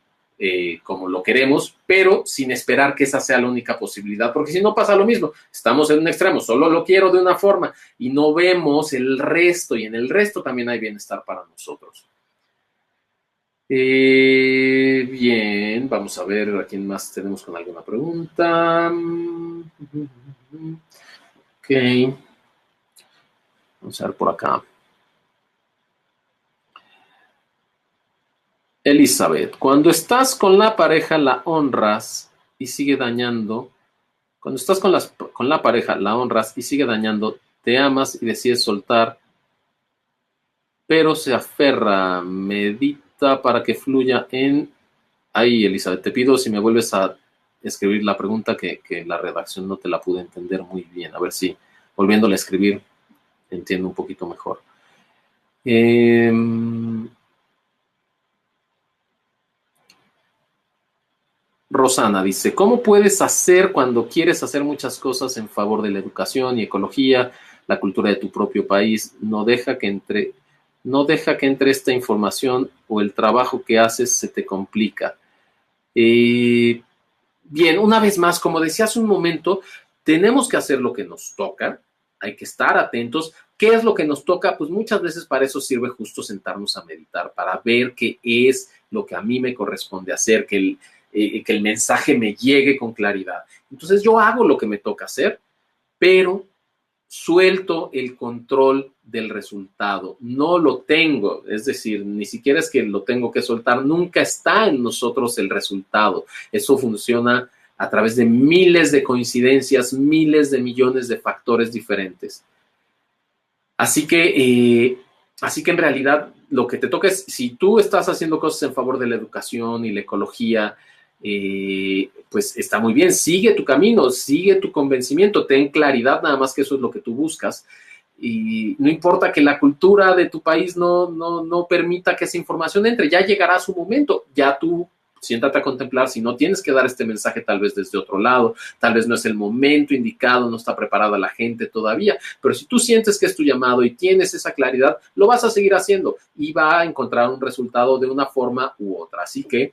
lo queremos, pero sin esperar que esa sea la única posibilidad, porque si no pasa lo mismo, estamos en un extremo, solo lo quiero de una forma y no vemos el resto, y en el resto también hay bienestar para nosotros. Bien, vamos a ver a quién más tenemos con alguna pregunta. Ok. Vamos a ver por acá. Elizabeth, cuando estás con la pareja la honras y sigue dañando. Cuando estás con la pareja la honras y sigue dañando, te amas y decides soltar, pero se aferra. Medita para que fluya en... Ahí, Elizabeth, te pido si me vuelves a escribir la pregunta que la redacción no te la pude entender muy bien. A ver si, volviéndole a escribir, entiendo un poquito mejor. Eh, Rosana dice, ¿cómo puedes hacer cuando quieres hacer muchas cosas en favor de la educación y ecología, la cultura de tu propio país? No deja que entre esta información o el trabajo que haces se te complica. Eh, Bien, una vez más, como decía hace un momento, tenemos que hacer lo que nos toca, hay que estar atentos. ¿Qué es lo que nos toca? Pues muchas veces para eso sirve justo sentarnos a meditar, para ver qué es lo que a mí me corresponde hacer, que el mensaje me llegue con claridad. Entonces yo hago lo que me toca hacer, pero suelto el control del resultado, no lo tengo, es decir, ni siquiera es que lo tengo que soltar, nunca está en nosotros el resultado. Eso funciona a través de miles de coincidencias, miles de millones de factores diferentes. Así que, así que en realidad lo que te toca es, si tú estás haciendo cosas en favor de la educación y la ecología, pues está muy bien, sigue tu camino, sigue tu convencimiento, ten claridad nada más que eso es lo que tú buscas. Y no importa que la cultura de tu país no permita que esa información entre, ya llegará su momento, ya tú siéntate a contemplar si no tienes que dar este mensaje tal vez desde otro lado, tal vez no es el momento indicado, no está preparada la gente todavía, pero si tú sientes que es tu llamado y tienes esa claridad, lo vas a seguir haciendo y va a encontrar un resultado de una forma u otra. Así que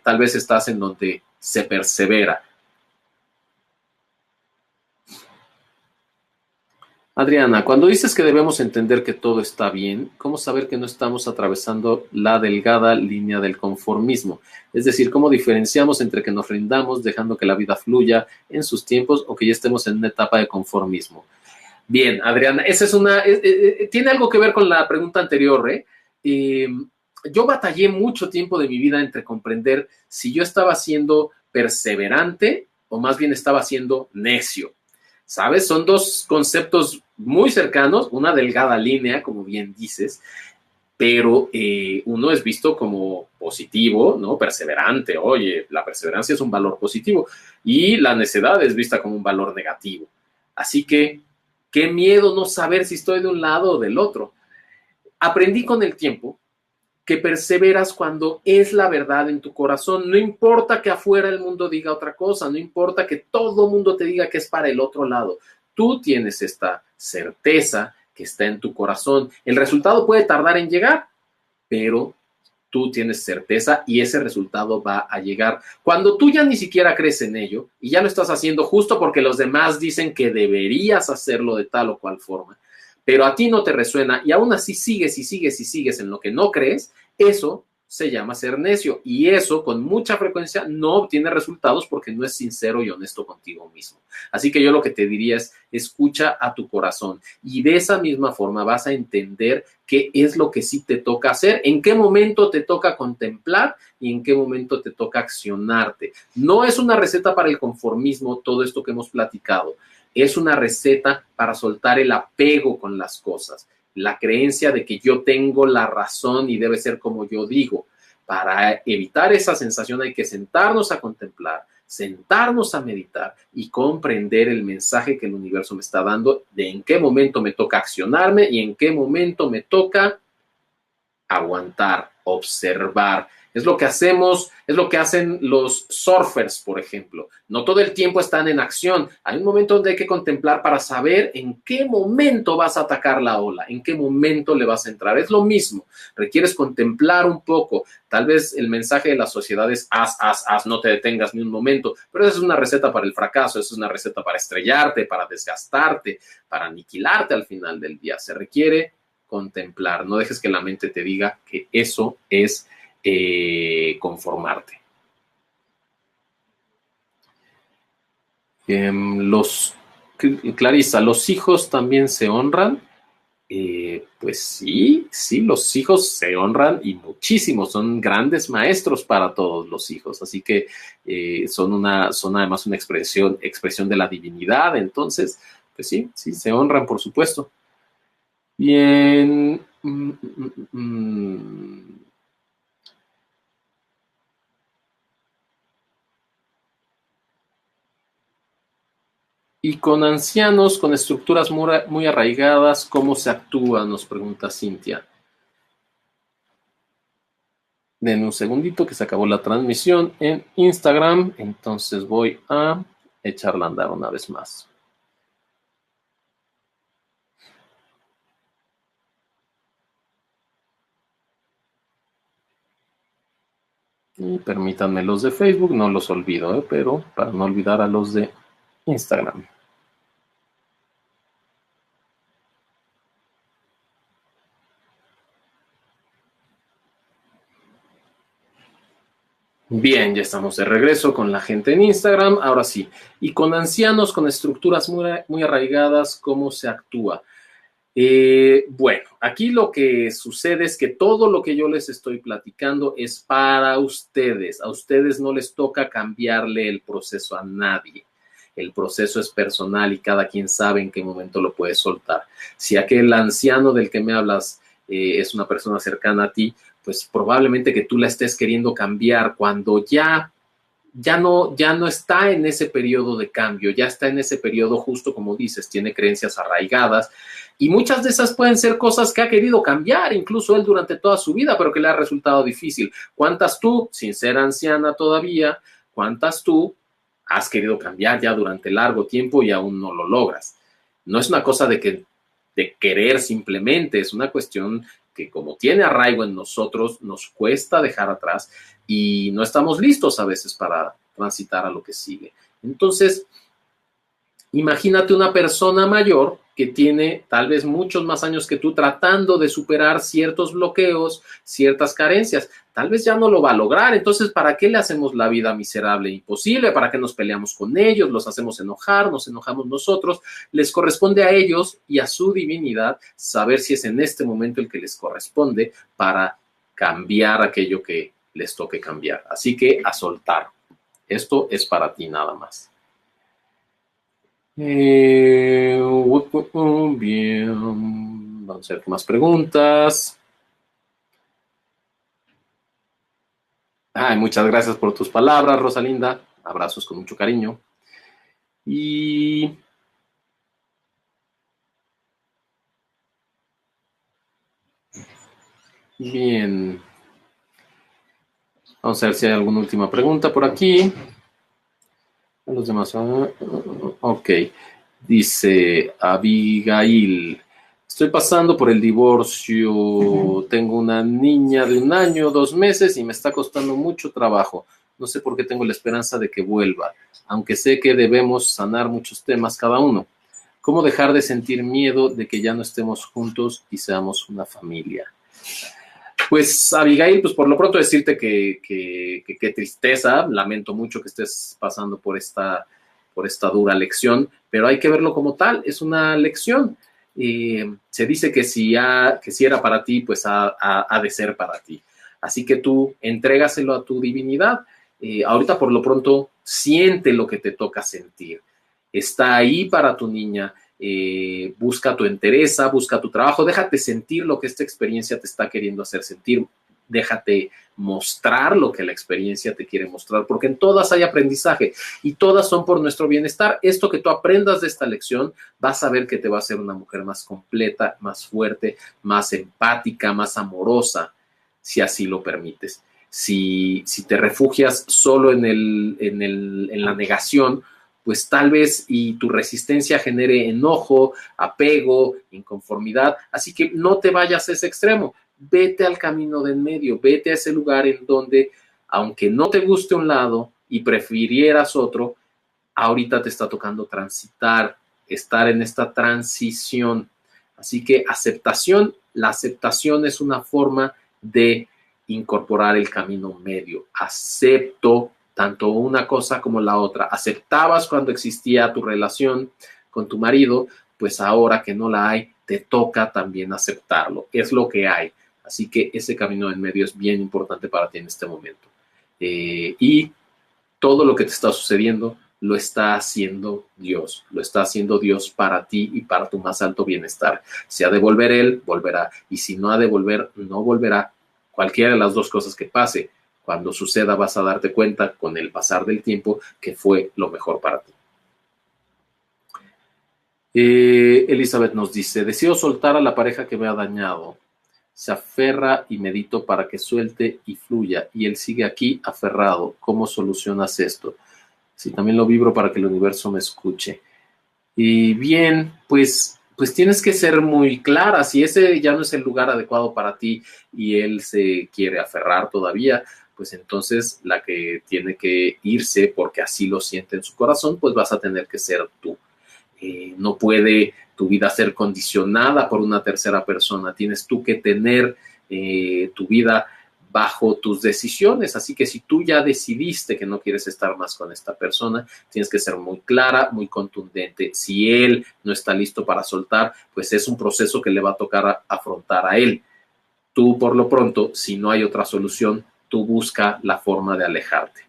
tal vez estás en donde se persevera. Adriana, cuando dices que debemos entender que todo está bien, ¿cómo saber que no estamos atravesando la delgada línea del conformismo? Es decir, ¿cómo diferenciamos entre que nos rindamos dejando que la vida fluya en sus tiempos o que ya estemos en una etapa de conformismo? Bien, Adriana, esa es tiene algo que ver con la pregunta anterior, ¿eh? Eh, yo batallé mucho tiempo de mi vida entre comprender si yo estaba siendo perseverante o más bien estaba siendo necio. ¿Sabes? Son dos conceptos muy cercanos, una delgada línea, como bien dices, pero uno es visto como positivo, ¿no? Perseverante, oye, la perseverancia es un valor positivo y la necedad es vista como un valor negativo. Así que, qué miedo no saber si estoy de un lado o del otro. Aprendí con el tiempo que perseveras cuando es la verdad en tu corazón. No importa que afuera el mundo diga otra cosa, no importa que todo el mundo te diga que es para el otro lado. Tú tienes esta certeza que está en tu corazón. El resultado puede tardar en llegar, pero tú tienes certeza y ese resultado va a llegar. Cuando tú ya ni siquiera crees en ello y ya lo estás haciendo justo porque los demás dicen que deberías hacerlo de tal o cual forma, pero a ti no te resuena y aún así sigues y sigues y sigues en lo que no crees, eso se llama ser necio y eso con mucha frecuencia no obtiene resultados porque no es sincero y honesto contigo mismo. Así que yo lo que te diría es escucha a tu corazón y de esa misma forma vas a entender qué es lo que sí te toca hacer, en qué momento te toca contemplar y en qué momento te toca accionarte. No es una receta para el conformismo todo esto que hemos platicado, es una receta para soltar el apego con las cosas, la creencia de que yo tengo la razón y debe ser como yo digo. Para evitar esa sensación hay que sentarnos a contemplar, sentarnos a meditar y comprender el mensaje que el universo me está dando de en qué momento me toca accionarme y en qué momento me toca aguantar, observar. Es lo que hacemos, es lo que hacen los surfers, por ejemplo. No todo el tiempo están en acción. Hay un momento donde hay que contemplar para saber en qué momento vas a atacar la ola, en qué momento le vas a entrar. Es lo mismo. Requieres contemplar un poco. Tal vez el mensaje de la sociedad es haz, no te detengas ni un momento. Pero esa es una receta para el fracaso, esa es una receta para estrellarte, para desgastarte, para aniquilarte al final del día. Se requiere contemplar, no dejes que la mente te diga que eso es conformarte. Los, Clarisa, ¿los hijos también se honran? Pues sí, sí, los hijos se honran y muchísimo, son grandes maestros para todos los hijos, así que son además una expresión de la divinidad, entonces, pues sí, sí, se honran, por supuesto. Bien. Y con ancianos, con estructuras muy arraigadas, ¿cómo se actúa? Nos pregunta Cintia. Den un segundito que se acabó la transmisión en Instagram, entonces voy a echarla a andar una vez más. Y permítanme los de Facebook, no los olvido, pero para no olvidar a los de Instagram. Bien, ya estamos de regreso con la gente en Instagram. Ahora sí, y con ancianos, con estructuras muy arraigadas, ¿cómo se actúa? Bueno, aquí lo que sucede es que todo lo que yo les estoy platicando es para ustedes. A ustedes no les toca cambiarle el proceso a nadie. El proceso es personal y cada quien sabe en qué momento lo puede soltar. Si aquel anciano del que me hablas es una persona cercana a ti, pues probablemente que tú la estés queriendo cambiar cuando ya no está en ese periodo de cambio, ya está en ese periodo justo como dices, tiene creencias arraigadas y muchas de esas pueden ser cosas que ha querido cambiar, incluso él durante toda su vida, pero que le ha resultado difícil. ¿Cuántas tú, sin ser anciana todavía, cuántas tú has querido cambiar ya durante largo tiempo y aún no lo logras? No es una cosa de querer simplemente, es una cuestión que como tiene arraigo en nosotros, nos cuesta dejar atrás y no estamos listos a veces para transitar a lo que sigue. Entonces, imagínate una persona mayor que tiene tal vez muchos más años que tú tratando de superar ciertos bloqueos, ciertas carencias. Tal vez ya no lo va a lograr. Entonces, ¿para qué le hacemos la vida miserable e imposible? ¿Para qué nos peleamos con ellos? ¿Los hacemos enojar? ¿Nos enojamos nosotros? Les corresponde a ellos y a su divinidad saber si es en este momento el que les corresponde para cambiar aquello que les toque cambiar. Así que a soltar. Esto es para ti nada más. Bien, vamos a ver más preguntas. Ay, muchas gracias por tus palabras, Rosalinda. Abrazos con mucho cariño. Y bien, vamos a ver si hay alguna última pregunta por aquí. Los demás. Ok. Dice Abigail. Estoy pasando por el divorcio. Tengo una niña de 1 año, 2 meses y me está costando mucho trabajo. No sé por qué tengo la esperanza de que vuelva, aunque sé que debemos sanar muchos temas cada uno. ¿Cómo dejar de sentir miedo de que ya no estemos juntos y seamos una familia? Pues Abigail, pues por lo pronto decirte que tristeza, lamento mucho que estés pasando por esta dura lección, pero hay que verlo como tal, es una lección. Se dice que si era para ti, pues ha de ser para ti. Así que tú entrégaselo a tu divinidad. Ahorita por lo pronto siente lo que te toca sentir. Está ahí para tu niña. Busca tu entereza, busca tu trabajo, déjate sentir lo que esta experiencia te está queriendo hacer sentir, déjate mostrar lo que la experiencia te quiere mostrar, porque en todas hay aprendizaje y todas son por nuestro bienestar. Esto que tú aprendas de esta lección, vas a ver que te va a hacer una mujer más completa, más fuerte, más empática, más amorosa, si así lo permites. Si te refugias solo en la negación, pues tal vez y tu resistencia genere enojo, apego, inconformidad. Así que no te vayas a ese extremo, vete al camino de en medio, vete a ese lugar en donde, aunque no te guste un lado y prefirieras otro, ahorita te está tocando transitar, estar en esta transición. Así que aceptación, la aceptación es una forma de incorporar el camino medio. Acepto tanto una cosa como la otra. Aceptabas cuando existía tu relación con tu marido, pues ahora que no la hay, te toca también aceptarlo. Es lo que hay. Así que ese camino en medio es bien importante para ti en este momento. Y todo lo que te está sucediendo lo está haciendo Dios. Lo está haciendo Dios para ti y para tu más alto bienestar. Si ha de volver Él, volverá. Y si no ha de volver, no volverá. Cualquiera de las dos cosas que pase, cuando suceda vas a darte cuenta con el pasar del tiempo que fue lo mejor para ti. Elizabeth nos dice, deseo soltar a la pareja que me ha dañado. Se aferra y medito para que suelte y fluya, y él sigue aquí aferrado. ¿Cómo solucionas esto? Sí, también lo vibro para que el universo me escuche. Y bien, pues tienes que ser muy clara. Si ese ya no es el lugar adecuado para ti y él se quiere aferrar todavía, pues entonces la que tiene que irse porque así lo siente en su corazón, pues vas a tener que ser tú. No puede tu vida ser condicionada por una tercera persona. Tienes tú que tener tu vida bajo tus decisiones. Así que si tú ya decidiste que no quieres estar más con esta persona, tienes que ser muy clara, muy contundente. Si él no está listo para soltar, pues es un proceso que le va a tocar afrontar a él. Tú, por lo pronto, si no hay otra solución, tú busca la forma de alejarte.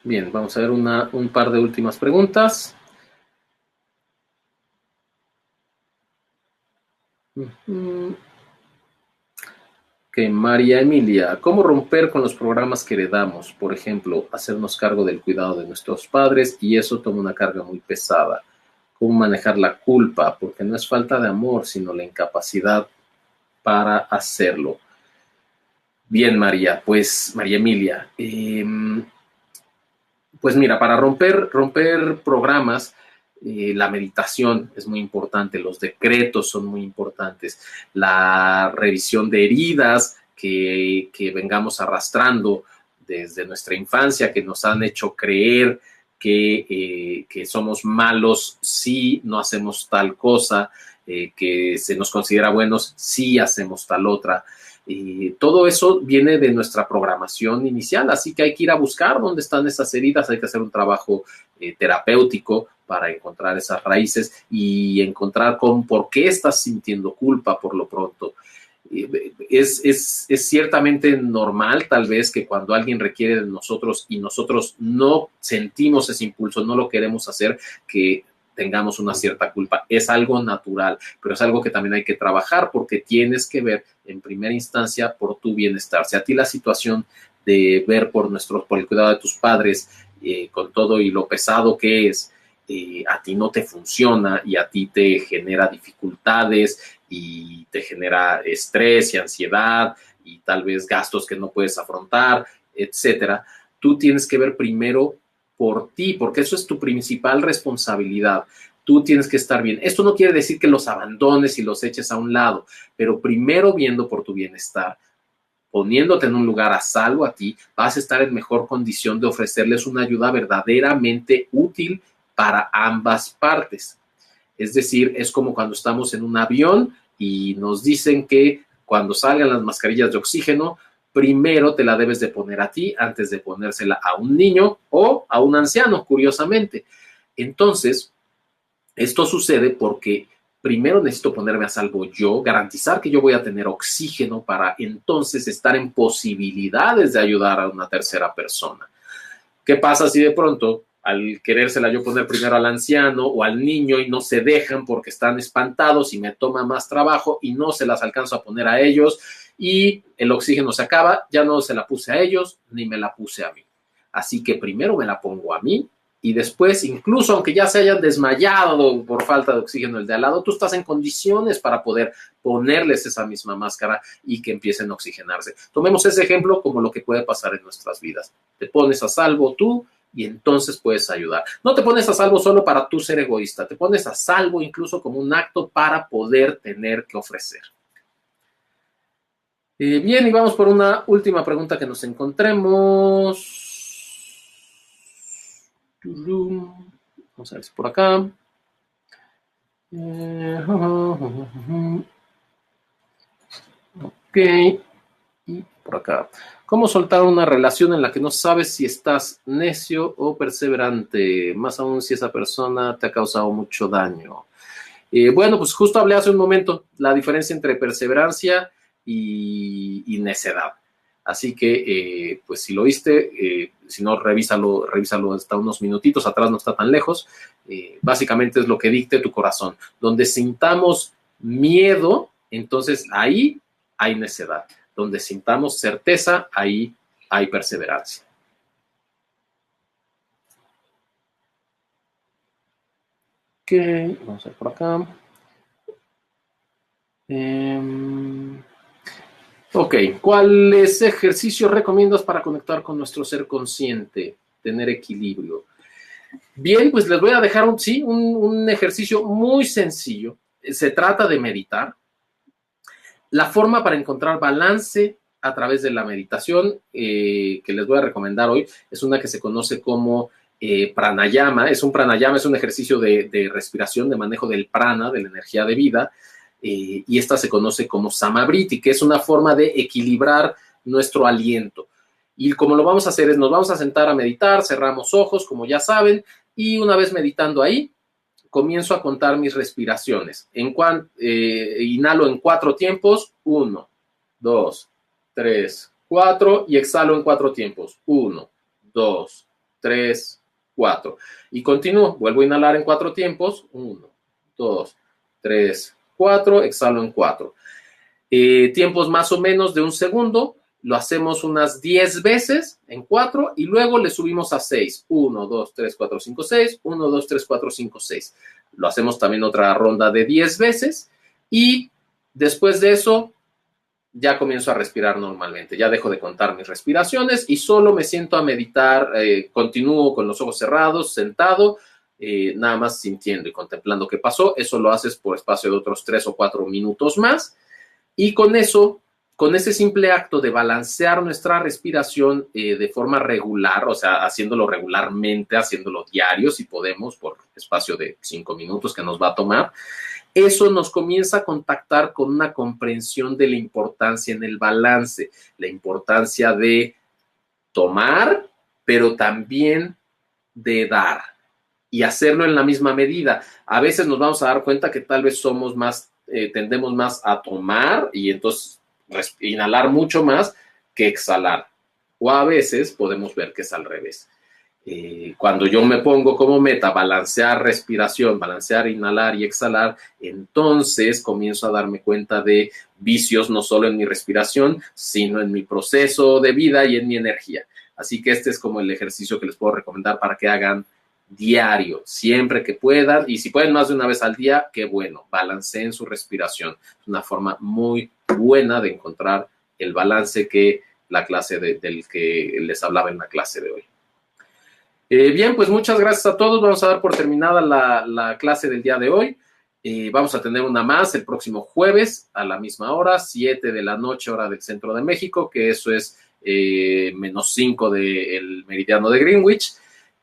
Bien, vamos a ver un par de últimas preguntas. Que María Emilia, ¿cómo romper con los programas que heredamos? Por ejemplo, hacernos cargo del cuidado de nuestros padres y eso toma una carga muy pesada. ¿Cómo manejar la culpa? Porque no es falta de amor, sino la incapacidad para hacerlo. Bien, María, pues María Emilia, pues mira, para romper programas, la meditación es muy importante, los decretos son muy importantes, la revisión de heridas que vengamos arrastrando desde nuestra infancia, que nos han hecho creer que somos malos si no hacemos tal cosa, que se nos considera buenos si hacemos tal otra. Todo eso viene de nuestra programación inicial, así que hay que ir a buscar dónde están esas heridas, hay que hacer un trabajo terapéutico para encontrar esas raíces y encontrar por qué estás sintiendo culpa por lo pronto. Es ciertamente normal tal vez que cuando alguien requiere de nosotros y nosotros no sentimos ese impulso, no lo queremos hacer, que tengamos una cierta culpa. Es algo natural, pero es algo que también hay que trabajar porque tienes que ver en primera instancia por tu bienestar. Si a ti la situación de ver por el cuidado de tus padres, con todo y lo pesado que es, a ti no te funciona y a ti te genera dificultades y te genera estrés y ansiedad y tal vez gastos que no puedes afrontar, etcétera, tú tienes que ver primero por ti, porque eso es tu principal responsabilidad. Tú tienes que estar bien. Esto no quiere decir que los abandones y los eches a un lado, pero primero viendo por tu bienestar, poniéndote en un lugar a salvo a ti, vas a estar en mejor condición de ofrecerles una ayuda verdaderamente útil para ambas partes. Es decir, es como cuando estamos en un avión y nos dicen que cuando salgan las mascarillas de oxígeno, primero te la debes de poner a ti antes de ponérsela a un niño o a un anciano, curiosamente. Entonces, esto sucede porque primero necesito ponerme a salvo yo, garantizar que yo voy a tener oxígeno para entonces estar en posibilidades de ayudar a una tercera persona. ¿Qué pasa si de pronto al querérsela yo poner primero al anciano o al niño y no se dejan porque están espantados y me toma más trabajo y no se las alcanzo a poner a ellos y el oxígeno se acaba, ya no se la puse a ellos ni me la puse a mí? Así que primero me la pongo a mí y después, incluso aunque ya se hayan desmayado por falta de oxígeno el de al lado, tú estás en condiciones para poder ponerles esa misma máscara y que empiecen a oxigenarse. Tomemos ese ejemplo como lo que puede pasar en nuestras vidas. Te pones a salvo tú y entonces puedes ayudar. No te pones a salvo solo para tú ser egoísta, te pones a salvo incluso como un acto para poder tener que ofrecer. Bien, y vamos por una última pregunta que nos encontremos. Vamos a ver si por acá. Ok. Y por acá. ¿Cómo soltar una relación en la que no sabes si estás necio o perseverante? Más aún si esa persona te ha causado mucho daño. Bueno, pues justo hablé hace un momento la diferencia entre perseverancia y necedad. Así que, pues si lo viste, si no, revísalo hasta unos minutitos, atrás no está tan lejos. Básicamente es lo que dicte tu corazón. Donde sintamos miedo, entonces ahí hay necedad. Donde sintamos certeza, ahí hay perseverancia. Ok, vamos a ver por acá. Ok, ¿cuáles ejercicios recomiendas para conectar con nuestro ser consciente? Tener equilibrio. Bien, pues les voy a dejar un ejercicio muy sencillo. Se trata de meditar. La forma para encontrar balance a través de la meditación que les voy a recomendar hoy es una que se conoce como pranayama. Es un ejercicio de respiración, de manejo del prana, de la energía de vida, y esta se conoce como samavriti, que es una forma de equilibrar nuestro aliento. Y como lo vamos a hacer es, nos vamos a sentar a meditar, cerramos ojos, como ya saben, y una vez meditando ahí, comienzo a contar mis respiraciones. Inhalo en 4 tiempos, 1, 2, 3, 4, y exhalo en 4 tiempos, 1, 2, 3, 4. Y continúo, vuelvo a inhalar en 4 tiempos, 1, 2, 3, 4, exhalo en 4. Tiempos más o menos de 1 segundo, lo hacemos unas 10 veces en 4 y luego le subimos a 6. 1, 2, 3, 4, 5, 6. 1, 2, 3, 4, 5, 6. Lo hacemos también otra ronda de 10 veces y después de eso ya comienzo a respirar normalmente. Ya dejo de contar mis respiraciones y solo me siento a meditar. Continúo con los ojos cerrados, sentado, nada más sintiendo y contemplando qué pasó. Eso lo haces por espacio de otros 3 o 4 minutos más. Y con eso, con ese simple acto de balancear nuestra respiración de forma regular, o sea, haciéndolo regularmente, haciéndolo diario, si podemos, por espacio de 5 minutos que nos va a tomar, eso nos comienza a contactar con una comprensión de la importancia en el balance, la importancia de tomar, pero también de dar y hacerlo en la misma medida. A veces nos vamos a dar cuenta que tal vez somos más, tendemos más a tomar y entonces inhalar mucho más que exhalar. O a veces podemos ver que es al revés. Cuando yo me pongo como meta balancear respiración, balancear inhalar y exhalar, entonces comienzo a darme cuenta de vicios no solo en mi respiración, sino en mi proceso de vida y en mi energía. Así que este es como el ejercicio que les puedo recomendar para que hagan diario, siempre que puedan, y si pueden más de una vez al día, qué bueno, balanceen su respiración. Es una forma muy buena de encontrar el balance que la clase del que les hablaba en la clase de hoy. Bien, pues muchas gracias a todos. Vamos a dar por terminada la clase del día de hoy. Vamos a tener una más el próximo jueves a la misma hora, 7 de la noche, hora del centro de México, que eso es -5 del meridiano de Greenwich.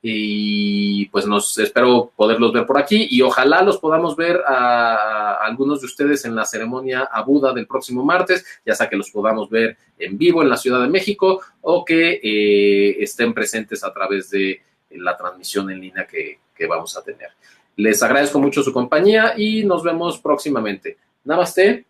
Y pues espero poderlos ver por aquí y ojalá los podamos ver a algunos de ustedes en la ceremonia a Buda del próximo martes, ya sea que los podamos ver en vivo en la Ciudad de México o que estén presentes a través de la transmisión en línea que vamos a tener. Les agradezco mucho su compañía y nos vemos próximamente. Namaste.